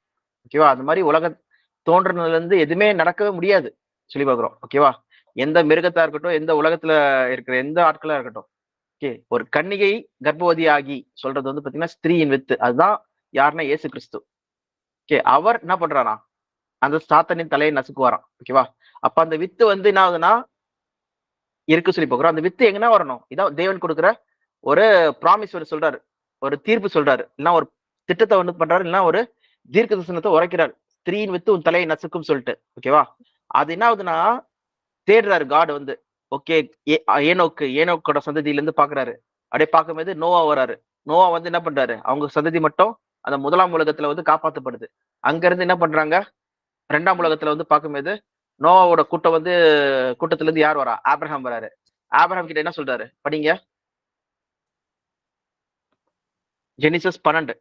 ஓகேவா? அந்த மாதிரி உலகம் தோன்றுனதுல இருந்து எதுவுமே நடக்கவே முடியாது சொல்லி பாக்குறோம். ஓகேவா? எந்த மிருகத்தா இருக்கட்டும், எந்த உலகத்துல இருக்கிற எந்த ஆட்களா இருக்கட்டும். ஓகே, ஒரு கன்னிகை கர்ப்பவதி ஆகி சொல்றது வந்து பாத்தீங்கன்னா ஸ்திரீயின் வித்து. அதுதான் யாருன்னா இயேசு கிறிஸ்து. ஓகே, அவர் என்ன பண்றாரா? அந்த சாத்தனின் தலையை நசுக்குவாராம். ஓகேவா? அப்ப அந்த வித்து வந்து என்ன ஆகுதுன்னா இருக்கு சொல்லி பாக்குறோம். அந்த வித்து எங்கன்னா வரணும். இதான் தேவன் கொடுக்குற ஒரு ப்ராமிஸ் சொல்றாரு, ஒரு தீர்ப்பு சொல்றாரு, இல்லைன்னா ஒரு திட்டத்தை வந்து பண்றாரு, இல்லைன்னா ஒரு தீர்க்க தரிசனத்தை உரைக்கிறார். ஸ்திரீயின் வித்து உன் தலையை நசுக்கும் சொல்லிட்டு. ஓகேவா? அது என்ன ஆகுதுன்னா தேடுறாரு காட் வந்து. ஓகே, ஏனோக்கோட சந்ததியில இருந்து பாக்குறாரு. அப்படியே பார்க்கும்போது நோவா வராரு. நோவா வந்து என்ன பண்றாரு? அவங்க சந்ததி மட்டும் அந்த முதலாம் உலகத்துல வந்து காப்பாற்றப்படுது. அங்க இருந்து என்ன பண்றாங்க? 2ஆம் உலகத்துல வந்து பார்க்கும்போது நோவாவோட கூட்டத்துல இருந்து யார் வரா? ஆபிரகாம் வராரு. ஆபிரகாம் கிட்ட என்ன சொல்றாரு? படிங்க, ஜெனிசஸ் 12,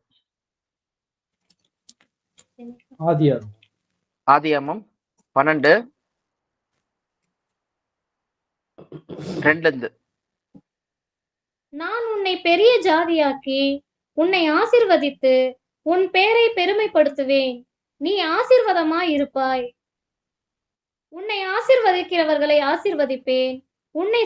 ஆதியாகமம் 12 2 நான் உன்னை பெரிய ஜாதியாக்கி உன்னை ஆசிர்வதித்து உன் பேரை பெருமைப்படுத்துவேன். நீ ஆசீர்வாதமாய் இருப்பாய். உன்னை ஆசீர்வதிக்கிறவர்களை ஆசீர்வதிப்பேன். உன்னை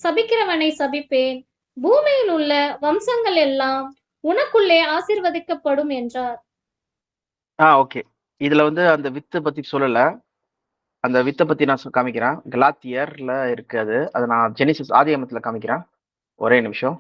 சபிக்கிறவனை சபிப்பேன். பூமியில் உள்ள வம்சங்கள் எல்லாம் உனக்குள்ளே ஆசீர்வதிக்கப்படும் என்றார். ஓகே, இதுல வந்து அந்த வித்தை பத்தி சொல்லல. அந்த வித்தை பத்தி நான் காமிக்கிறேன். கலாத்தியர்ல இருக்கு. அது நான் ஜெனிசிஸ் ஆதியாகமத்துல காமிக்கிறேன். ஒரே நிமிஷம்.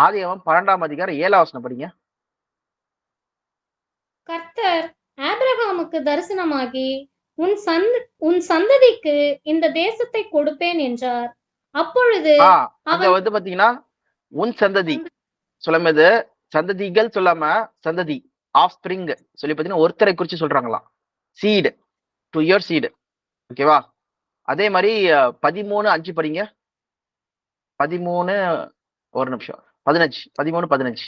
ஆதியாகமம் 12ஆம் அதிகாரம் 7ஆம் வசனம் படிங்க. கர்த்தர் ஆபிரகாமுக்கு தரிசனமாகி உன் சந்ததிக்கு இந்த தேசத்தை கொடுப்பேன் என்றார். அப்பொழுது அங்க வந்து பாத்தீங்கன்னா உன் சந்ததி சொல்லும்போது சந்ததிகள் சொல்லாம சந்ததி, ஆஃப் ஸ்பிரிங் சொல்லி பாத்தீங்கன்னா ஒருத்தரை குறிச்சு சொல்றாங்களாம். Seed, to your seed. ஓகேவா? அதே மாதிரி 13:5 படிங்க. 13 ஒரு நிமிஷம் 13:15.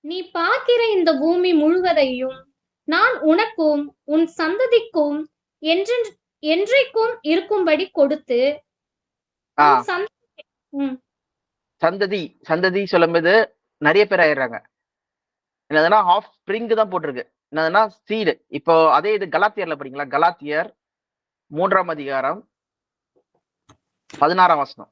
நீ பார்க்கிற இந்த பூமி முழுவதையும் நான் உனக்கும் உன் சந்ததிக்கும் என்றைக்கும் இருக்கும்படி கொடுத்து சந்ததி சொல்லும்போது நிறைய பேர் ஆயிடுறாங்க. என்னதுன்னா ஆஃப் ஸ்பிரிங் தான் போட்டிருக்கு. என்னதுன்னா சீடு. இப்போ அதே இது கலாத்தியர்ல படிங்களா? கலாத்தியர் 3ஆம் அதிகாரம் 16ஆம் வசனம்.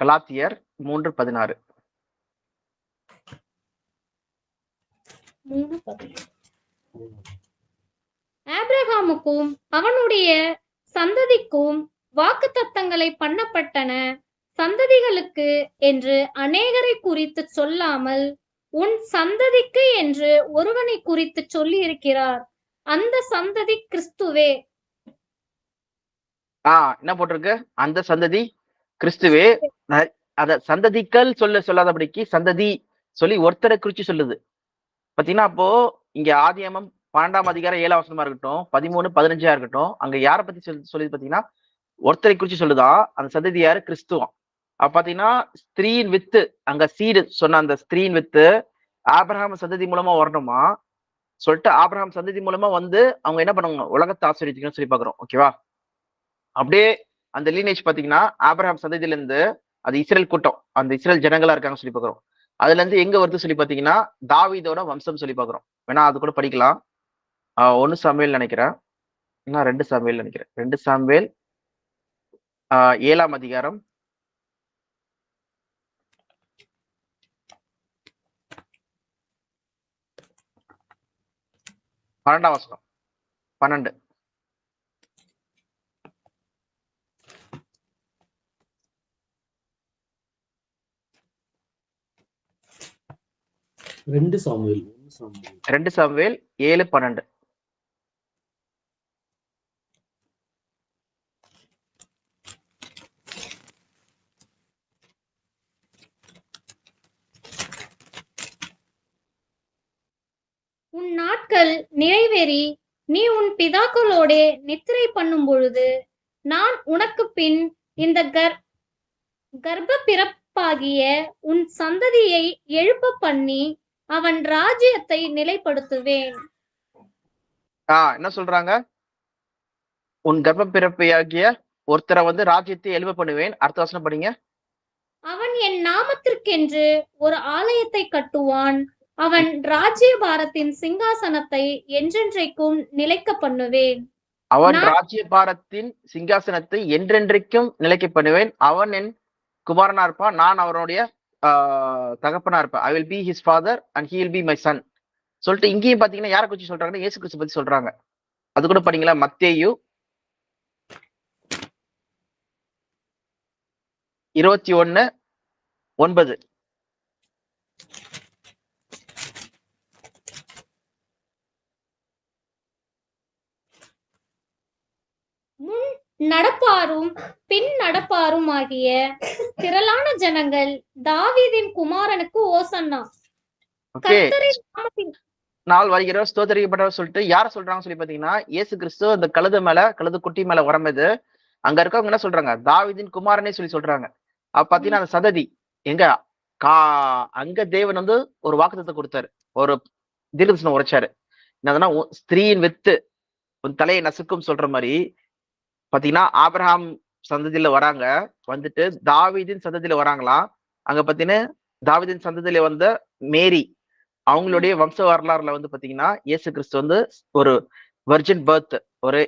கலாத்தியர் 3:16. ஆபிரகாமுக்கும் அவனுடைய சந்ததிக்கும் வாக்குத்தத்தங்களை பண்ணப்பட்டன. சந்ததிகளுக்கு என்று அநேகரை குறித்து சொல்லாமல் உன் சந்ததிக்கு என்று ஒருவனை குறித்து சொல்லி இருக்கிறார். அந்த சந்ததி கிறிஸ்துவே. என்ன போட்டிருக்கு? அந்த சந்ததி கிறிஸ்துவே அத சந்ததிகள் சொல்லாதபடிக்கு சந்ததி சொல்லி ஒருத்தரை குறிச்சு சொல்லுது. பாத்தீங்கன்னா அப்போ இங்க ஆதியாகமம் 12ஆம் அதிகாரம் 7ஆம் வசனமா இருக்கட்டும், 13, 15 இருக்கட்டும், அங்க யாரை பத்தி சொல்லி பாத்தீங்கன்னா ஒருத்தரை குறிச்சு சொல்லுதா. அந்த சந்ததி யாரு? கிறிஸ்துவம். அப்ப பாத்தீங்கன்னா ஸ்திரீயின் வித்து, அங்க சீடு சொன்ன அந்த ஸ்திரீயின் வித்து ஆபிரகாம் சந்ததி மூலமா வரணுமா சொல்லிட்டு ஆபிரகாம் சந்ததி மூலமா வந்து அவங்க என்ன பண்ணுவாங்க, உலகத்தை ஆசீர்வதிக்கணும்னு சொல்லி பாக்குறோம். ஓகேவா? அப்படியே அந்த லீனேஜ் பாத்தீங்கன்னா ஆபிரகாம் சந்ததியில இருந்து அது இஸ்ரேல் கூட்டம், அந்த இஸ்ரேல் ஜனங்களா இருக்காங்க சொல்லி பாக்குறோம். அதுல இருந்து எங்க வருது சொல்லி பாத்தீங்கன்னா தாவீதோட வம்சம் சொல்லி பாக்குறோம். வேணா அது கூட படிக்கலாம். 1 சாமுவேல் நினைக்கிறேன், நான் 2 சாமுவேல் நினைக்கிறேன். 2 சாமுவேல் 7ஆம் அதிகாரம் 12ஆம் வசனம் 12. ரெண்டு சாமுவேல் 2 சாமுவேல் 7:12. உன் நாட்கள் நிறைவேறி நீ உன் பிதாக்களோடே நித்திரை பண்ணும் பொழுது நான் உனக்கு பின் இந்த கர்ப்ப பிறப்பாகிய உன் சந்ததியை எழுப்ப பண்ணி அவன் ராஜ்யத்தை நிலைப்படுத்துவேன். என்ன சொல்றாங்க? உன் கர்ப்ப பிறப்பையாகிய ஒருத்தரை வந்து ராஜ்யத்தை எழுப்ப பண்ணுவேன். அடுத்த வசனம் படிங்க. அவன் என் நாமத்திற்கென்று ஒரு ஆலயத்தை கட்டுவான். அவன் ராஜ்யபாரத்தின் சிங்காசனத்தை என்றென்றைக்கும் நிலைக்க பண்ணுவேன். அவன் ராஜ்யபாரத்தின் சிங்காசனத்தை என்றென்றைக்கும் நிலைக்க பண்ணுவேன். அவன் என் குமாரனா இருப்பான், நான் அவனுடைய தகப்பனா இருப்பேன். I will be his father and he will be my son சொல்லிட்டு இங்கேயும் பாத்தீங்கன்னா யாரை குறிச்சு சொல்றாங்கன்னா இயேசு கிறிஸ்து பத்தி சொல்றாங்க. அது கூட படிங்களா, மத்தேயு 21:9. முன் நடப்பாரும் பின் நடப்பாரும் ஆகிய திரளான ஜனங்கள் தாவீதின் குமாரனுக்கு ஓசன்னா. கர்த்தரின் நாமத்தின் நாள் வருகிறவர் ஸ்தோத்தரிக்கப்பட்டவர் சொல்லிட்டு யார சொல்றாங்க சொல்லி பாத்தீங்கன்னா இயேசு கிறிஸ்து அந்த கழுது குட்டி மேல வரமது அங்க இருக்கவங்க என்ன சொல்றாங்க, தாவீதின் குமாரனே சொல்லி சொல்றாங்க. அப்ப பாத்தீங்கன்னா அந்த சந்ததி எங்க அங்க தேவன் வந்து ஒரு வாக்குத்தத்தை கொடுத்தாரு, ஒரு தீர்க்கதரிசனம் உரைச்சாரு. என்னதுன்னா ஸ்திரீயின் வித்து உன் தலையை நசுக்கும் சொல்ற மாதிரி பாத்தீங்கன்னா ஆபிரகாம் சந்ததியில வராங்க, வந்துட்டு தாவீதின் சந்ததியில வராங்களாம். அங்க பாத்தீங்கன்னா தாவீதின் சந்ததியில வந்த மேரி அவங்களுடைய வம்ச வரலாறுல வந்து பாத்தீங்கன்னா இயேசு கிறிஸ்து வந்து ஒரு வர்ஜின் பர்த், ஒரு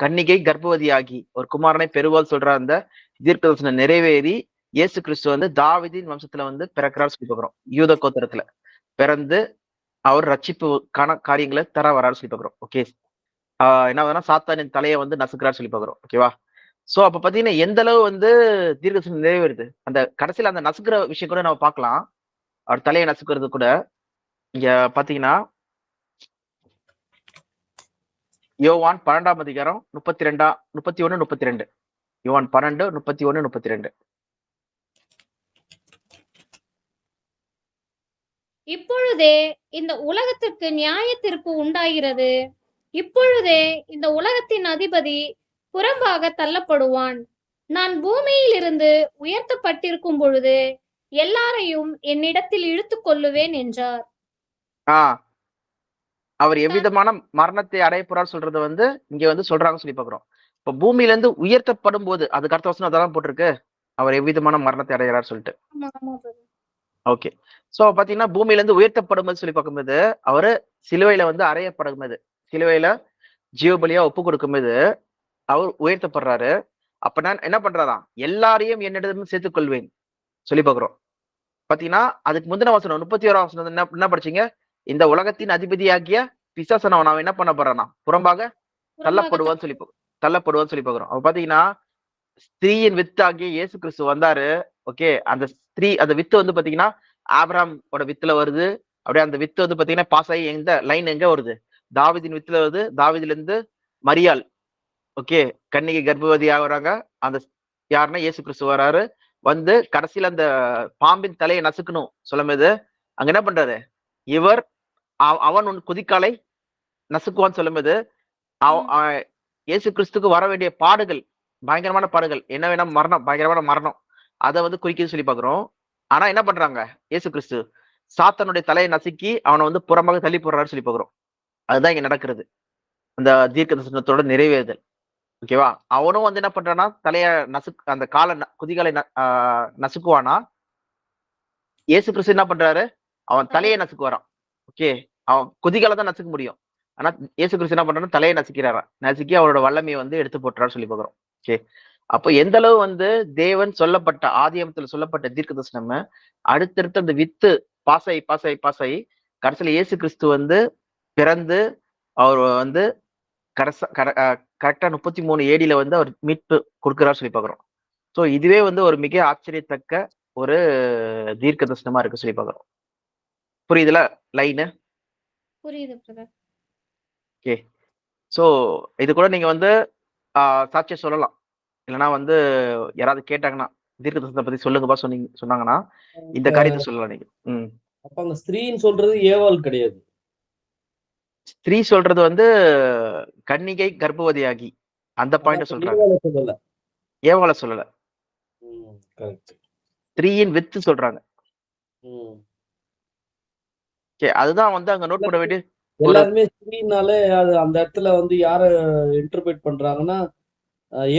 கன்னிகை கர்ப்பவதியாகி ஒரு குமாரனை பெறுவாள் சொல்ற அந்த தீர்க்கதரிசனம் நிறைவேறி இயேசு கிறிஸ்து வந்து தாவீதின் வம்சத்துல வந்து பிறக்கிறார் சொல்லி பாக்குறோம். யூத கோத்திரத்துல பிறந்து அவர் ரட்சிப்புக்கான காரியங்களை தர வராரு சொல்லி பாக்குறோம். ஓகே, என்ன சாத்தானின் தலையை வந்து நசுக்கிறார் சொல்லி பாக்குறோம். ஓகேவா? சோ அப்ப பாத்தீங்கன்னா எந்த அளவு வந்து தீர்க்கதரிசனம் நிறைவேறுது. அந்த கடைசியில அந்த நசுக்கிற விஷயம் கூட நம்ம பார்க்கலாம். அவர் தலையை நசுக்கிறது கூட இங்க பாத்தீங்கன்னா யோவான் 12ஆம் அதிகாரம் 31, 32. யோவான் 12, 31, 32. இப்பொழுதே இந்த உலகத்திற்கு நியாய தீர்ப்பு உண்டாகிறது. இப்பொழுதே இந்த உலகத்தின் அதிபதி புறம்பாக தள்ளப்படுவான். நான் பூமியில் இருந்து உயர்த்தப்பட்டிருக்கும் பொழுது எல்லாரையும் என்னிடத்தில் இழுத்து கொள்ளுவேன் என்றார். அவர் எவ்விதமான மரணத்தை அடைய போறார் சொல்றது வந்து இங்க வந்து சொல்றாங்க சொல்லி பாக்குறோம். இப்ப பூமியில இருந்து உயர்த்தப்படும் போது அதுக்கு அடுத்த வருஷம் அதெல்லாம் போட்டிருக்கு, அவர் எவ்விதமான மரணத்தை அடைகிறார் சொல்லிட்டு. ஓகே, சோ பாத்தீங்கன்னா பூமியில இருந்து உயர்த்தப்படும் போது சொல்லி பார்க்கும்போது அவரு சிலுவையில வந்து அறையப்படும் போது, சிலுவையில ஜீவபலியா ஒப்பு கொடுக்கும் போது அவர் உயர்த்தப்படுறாரு. அப்ப நான் என்ன பண்றதான், எல்லாரையும் என்னிடம் சேர்த்துக் கொள்வேன் சொல்லி பாக்குறோம். பாத்தீங்கன்னா அதுக்கு முந்தின வசனம் 31ஆம் வசனம் என்ன படிச்சீங்க, இந்த உலகத்தின் அதிபதியாகிய பிசாசனவன் அவன் என்ன பண்ண போறானா புறம்பாக தள்ளப்படுவான்னு சொல்லி பாக்குறோம். அவ பாத்தீங்கன்னா ஸ்திரீயின் வித்து ஆகிய இயேசு கிறிஸ்து வந்தாரு. ஓகே, அந்த ஸ்திரீ அந்த வித்து வந்து பாத்தீங்கன்னா ஆபிரகாமோட வித்துல வருது. அப்படியே அந்த வித்து வந்து பாத்தீங்கன்னா பாஸ் ஆகி எந்த லைன் எங்க வருது, தாவீதின் வித்துல வருது. தாவீதுல இருந்து மரியாள் ஓகே கன்னிகை கர்ப்பவதி ஆகுறாங்க. அந்த யாருன்னா இயேசு கிறிஸ்து வராரு, வந்து கடைசியில அந்த பாம்பின் தலையை நசுக்கணும் சொல்லும்போது அங்க என்ன பண்றாரு, இவர் அவன் உன் குதிக்காலை நசுக்குவான்னு சொல்லும்போது இயேசு கிறிஸ்துக்கு வர வேண்டிய பாடுகள், பயங்கரமான பாடுகள், என்ன வேணா மரணம், பயங்கரமான மரணம், அதை வந்து குறிக்குது சொல்லி பாக்குறோம். ஆனா என்ன பண்றாங்க, இயேசு கிறிஸ்து சாத்தனுடைய தலையை நசுக்கி அவனை வந்து புறமாக தள்ளி போடுறாரு சொல்லி பாக்குறோம். அதுதான் இங்க நடக்கிறது, அந்த தீர்க்க தரிசனத்தோட நிறைவேறுதல். ஓகேவா? அவனும் வந்து என்ன பண்றான்னா தலைய அந்த குதிகாலை நசுக்குவானா, இயேசு கிறிஸ்து என்ன பண்றாரு, அவன் தலையை நசுக்குவாராம். ஓகே, அவன் குதிகாலை தான் நசுக்க முடியும். ஆனா இயேசு கிறிஸ்து என்ன பண்றாரு, தலையை நசுக்கிறாராம். நசுக்கி அவரோட வல்லமையை வந்து எடுத்து போட்டுறாரு சொல்லி பாக்குறோம். ஓகே, அப்ப எந்த அளவு வந்து தேவன் சொல்லப்பட்ட ஆதியாகமத்துல சொல்லப்பட்ட தீர்க்க தரிசனம் அடுத்தடுத்து அந்த வித்து பாசாயி கடைசியில இயேசு கிறிஸ்து வந்து பிறந்து அவர் வந்து கரெக்டா 33 AD வந்து அவர் மீட்பு கொடுக்கிறார் சொல்லி பாக்குறோம். சோ இதுவே வந்து ஒரு மிக ஆச்சரியத்தக்க ஒரு தீர்க்க தரிசனமா இருக்கு சொல்லி பாக்குறோம். புரியுதுல லைனு? புரியுது பிரதர். ஓகே, சோ இது கூட நீங்க வந்து சாட்சியம் சொல்லலாம். இல்லைன்னா வந்து யாராவது கேட்டாங்கன்னா தீர்க்க தரிசனத்தை பத்தி சொல்லுங்கப்பா சொன்னாங்கன்னா இந்த காரியத்தை சொல்லலாம் நீங்க. அப்ப அங்க ஸ்திரீன்னு சொல்றது ஏவாள் கிடையாது. ஸ்திரீ சொல்றது வந்து கன்னிகை கர்ப்பவதியாகி அந்த பாயிண்ட் சொல்றாங்க. ஏவாளை சொல்லல. ஸ்திரீயின் வித்து சொல்றாங்க. அதுதான் வந்து அங்க நோட் பண்ண வேண்டிய. எல்லாருமே ஸ்திரீனாலே அது அந்த இடத்துல வந்து யார இன்டர்பிரேட் பண்றாங்கன்னா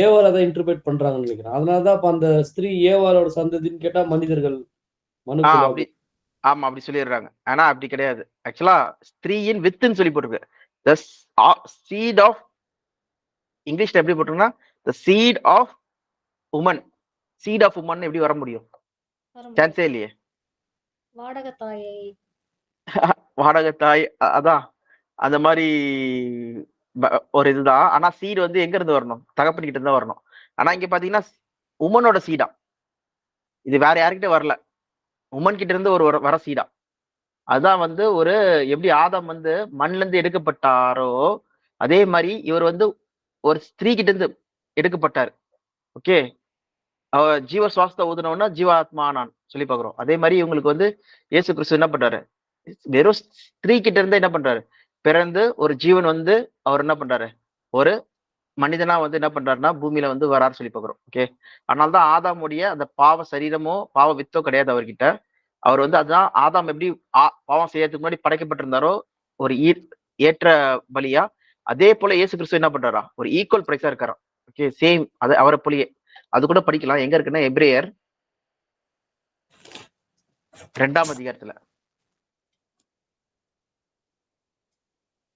ஏவாள் அதை இன்டர்பிரேட் பண்றாங்கன்னு நினைக்கிறேன். அதனாலதான் இப்ப அந்த ஸ்திரீ ஏவாளோட சந்ததின்னு கேட்டா மனிதர்கள் அப்படி ஆமா அப்படி சொல்லிடுறாங்க. ஆனா அப்படி கிடையாது. ஆக்சுவலா ஸ்திரீயின் வித்துன்னு சொல்லி போட்டிருக்கு. the seed of இங்கிலீஷ்ல எப்படி போட்டிருக்குன்னா the seed of woman. seed of woman எப்படி வர முடியும்? சான்ஸே இல்லையே. வாடகத்தாய் அதான் அந்த மாதிரி ஒரு இதுதான். ஆனா சீடு வந்து எங்க இருந்து வரணும்? தகப்பன் கிட்ட இருந்து வரணும். ஆனா இங்க பாத்தீங்கன்னா உமனோட சீடா, இது வேற யாருக்கிட்ட வரல, உமன் கிட்ட இருந்து ஒரு வர சீடா. அதுதான் வந்து ஒரு எப்படி ஆதாம் வந்து மண்ல இருந்து எடுக்கப்பட்டாரோ அதே மாதிரி இவர் வந்து ஒரு ஸ்திரீ கிட்ட இருந்து எடுக்கப்பட்டாரு. ஓகே, ஜீவ சுவாசத்தை ஊதுனோம்னா ஜீவாத்மா நான் சொல்லி பாக்குறோம். அதே மாதிரி இவங்களுக்கு வந்து இயேசு கிறிஸ்து என்ன பண்றாரு, வெறும் ஸ்திரீ கிட்ட இருந்து என்ன பண்றாரு, பிறந்து ஒரு ஜீவன் வந்து அவர் என்ன பண்றாரு, ஒரு மனிதனா வந்து என்ன பண்றாருன்னா பூமியில வந்து வராரு சொல்லி பாக்குறோம். ஓகே, அதனால்தான் ஆதாமுடைய அந்த பாவ சரீரமோ பாவ வித்தோ கிடையாது அவர்கிட்ட. அவர் வந்து அதுதான் ஆதாம் எப்படி பாவம் செய்யறதுக்கு முன்னாடி படைக்கப்பட்டிருந்தாரோ ஒரு ஏற்ற பலியா, அதே போல இயேசு கிறிஸ்து என்ன பண்றாரா, ஒரு ஈக்குவல் பிரைஸா இருக்காராம். ஓகே, சேம் அது அவரை போலயே. அது கூட படிக்கலாம். எங்க இருக்குன்னா எபிரேயர் 2ஆம் அதிகாரத்துல,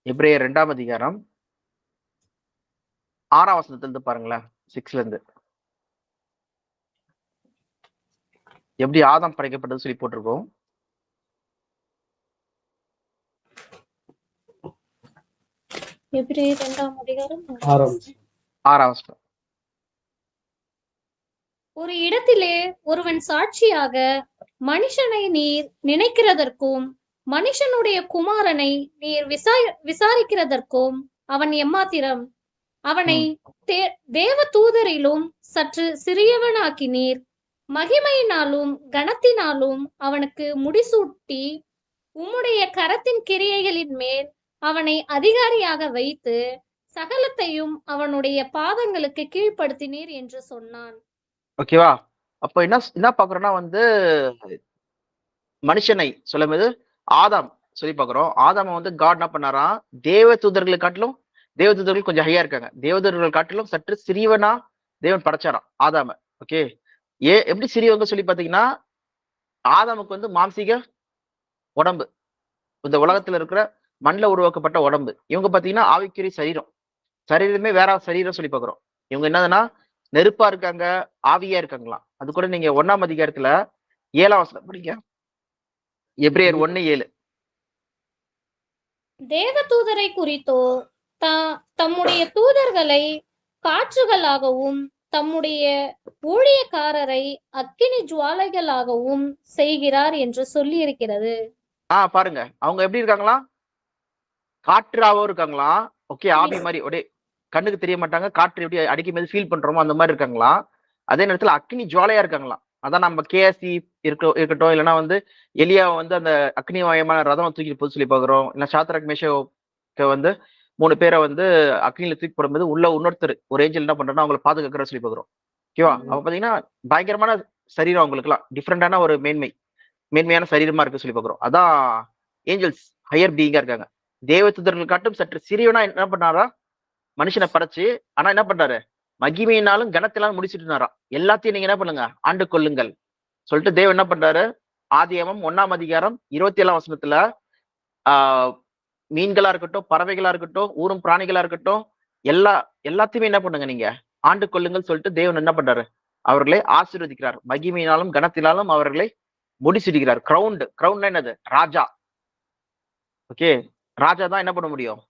எபிரேயர் 2ஆம் அதிகாரம் 6ஆம் வசனத்துல இருந்து பாருங்களேன். 6ல இருந்து எப்படி ஆதாம் படைக்கப்பட்டது சொல்லி போட்டிருக்கோம். எபிரேயர் 2ஆம் அதிகாரம் 6ஆம் வசனம். ஒரு இடத்திலே ஒருவன் சாட்சியாக, மனுஷனை நீர் நினைக்கிறதற்கும் மனுஷனுடைய குமாரனை நீர் விசாரிக்கிறதற்கும் அவன் எம்மாத்திரம்? அவனை தேவ தூதரிலும் சற்று சிறியவனாக்கினீர். மகிமையினாலும் கனத்தினாலும் அவனுக்கு முடிசூட்டி உம்முடைய கரத்தின் கிரியைகளின் மேல் அவனை அதிகாரியாக வைத்து சகலத்தையும் அவனுடைய பாதங்களுக்கு கீழ்ப்படுத்தினீர் என்று சொன்னான். ஓகேவா? அப்ப என்ன பாக்குறோம்னா வந்து மனுஷனை சொல்லும் போது ஆதாம் சொல்லி பாக்குறோம். ஆதாம வந்து காட் என்ன பண்ணாராம், தேவ தூதர்களை காட்டிலும், தேவ தூதர்கள் கொஞ்சம் ஹையா இருக்காங்க, தேவதூதர்கள் காட்டிலும் சற்று சிறியவனா தேவன் படைச்சாராம் ஆதாம. ஓகே, எப்படி சிறியவங்க சொல்லி பாத்தீங்கன்னா, ஆதாமுக்கு வந்து மாம்சீக உடம்பு, இந்த உலகத்துல இருக்கிற மண்ணில் உருவாக்கப்பட்ட உடம்பு. இவங்க பாத்தீங்கன்னா ஆவிக்குரிய சரீரமே வேற சரீரம் சொல்லி பாக்குறோம். இவங்க என்னதுன்னா நெருப்பா இருக்காங்க, ஆவியா இருக்காங்களாம். அது கூட நீங்க 1ஆம் அதிகாரத்துல 7ஆம் வசனம் படிங்க. எபிரேயர் 1:7. தேவ தூதரை குறித்தோ தம்முடைய தூதர்களை காற்றுகளாகவும் தம்முடைய ஊழியக்காரரை அக்கினி ஜுவாலைகளாகவும் செய்கிறார் என்று சொல்லி இருக்கிறது. பாருங்க, அவங்க எப்படி இருக்காங்களா, காற்றாவும் இருக்காங்களா. ஓகே, ஆவி மாதிரி ஒரே கண்ணுக்கு தெரிய மாட்டாங்க, காற்று எப்படி அடிக்கும் போது ஃபீல் பண்றோமோ அந்த மாதிரி இருக்காங்களா. அதே நேரத்துல அக்னி ஜுவாலையா இருக்காங்களாம். அதான் நம்ம கேஎஸ்சி இருக்கட்டும், இல்லைன்னா வந்து எலியாவை வந்து அந்த அக்னி மயமான ரதம் தூக்கிட்டு போது சொல்லி பாக்குறோம். இல்ல சாத்ராக் மேஷாக்கு வந்து 3 பேரை வந்து அக்னியில தூக்கி போடும்போது உள்ள இன்னொருத்தர் ஒரு ஏஞ்சல் என்ன பண்றாருன்னா அவங்களை பாதுகாக்கிற சொல்லி பாக்குறோம். ஓகேவா? அப்ப பாத்தீங்கன்னா பயங்கரமான சரீரம் அவங்களுக்கு எல்லாம் டிஃப்ரெண்டான ஒரு மேன்மையான சரீரமா இருக்கு சொல்லி பாக்குறோம். அதான் ஏஞ்சல்ஸ் ஹையர் பீயிங்கா இருக்காங்க. தேவதூதர்கள் காட்டும் சற்று சிறியவனா என்ன பண்ணாரா மனுஷனை படைச்சு, ஆனா என்ன பண்றாரு மகிமையினாலும் கனத்தினாலும் முடிச்சுட்டுனாராம். எல்லாத்தையும் நீங்க என்ன பண்ணுங்க ஆண்டு கொள்ளுங்கள் சொல்லிட்டு தேவன் என்ன பண்றாரு ஆதியாகமம் 1ஆம் அதிகாரம் 27ஆம் வசனத்துல மீன்களா இருக்கட்டும், பறவைகளா இருக்கட்டும், ஊரும் பிராணிகளா இருக்கட்டும், எல்லாத்தையுமே என்ன பண்ணுங்க நீங்க ஆண்டு கொள்ளுங்கள் சொல்லிட்டு தேவன் என்ன பண்றாரு அவர்களை ஆசீர்வதிக்கிறார். மகிமையினாலும் கனத்தினாலும் அவர்களை முடிச்சிடுகிறார். கிரவுண்ட் என்னது ராஜா. ஓகே, ராஜா தான் என்ன பண்ண முடியும்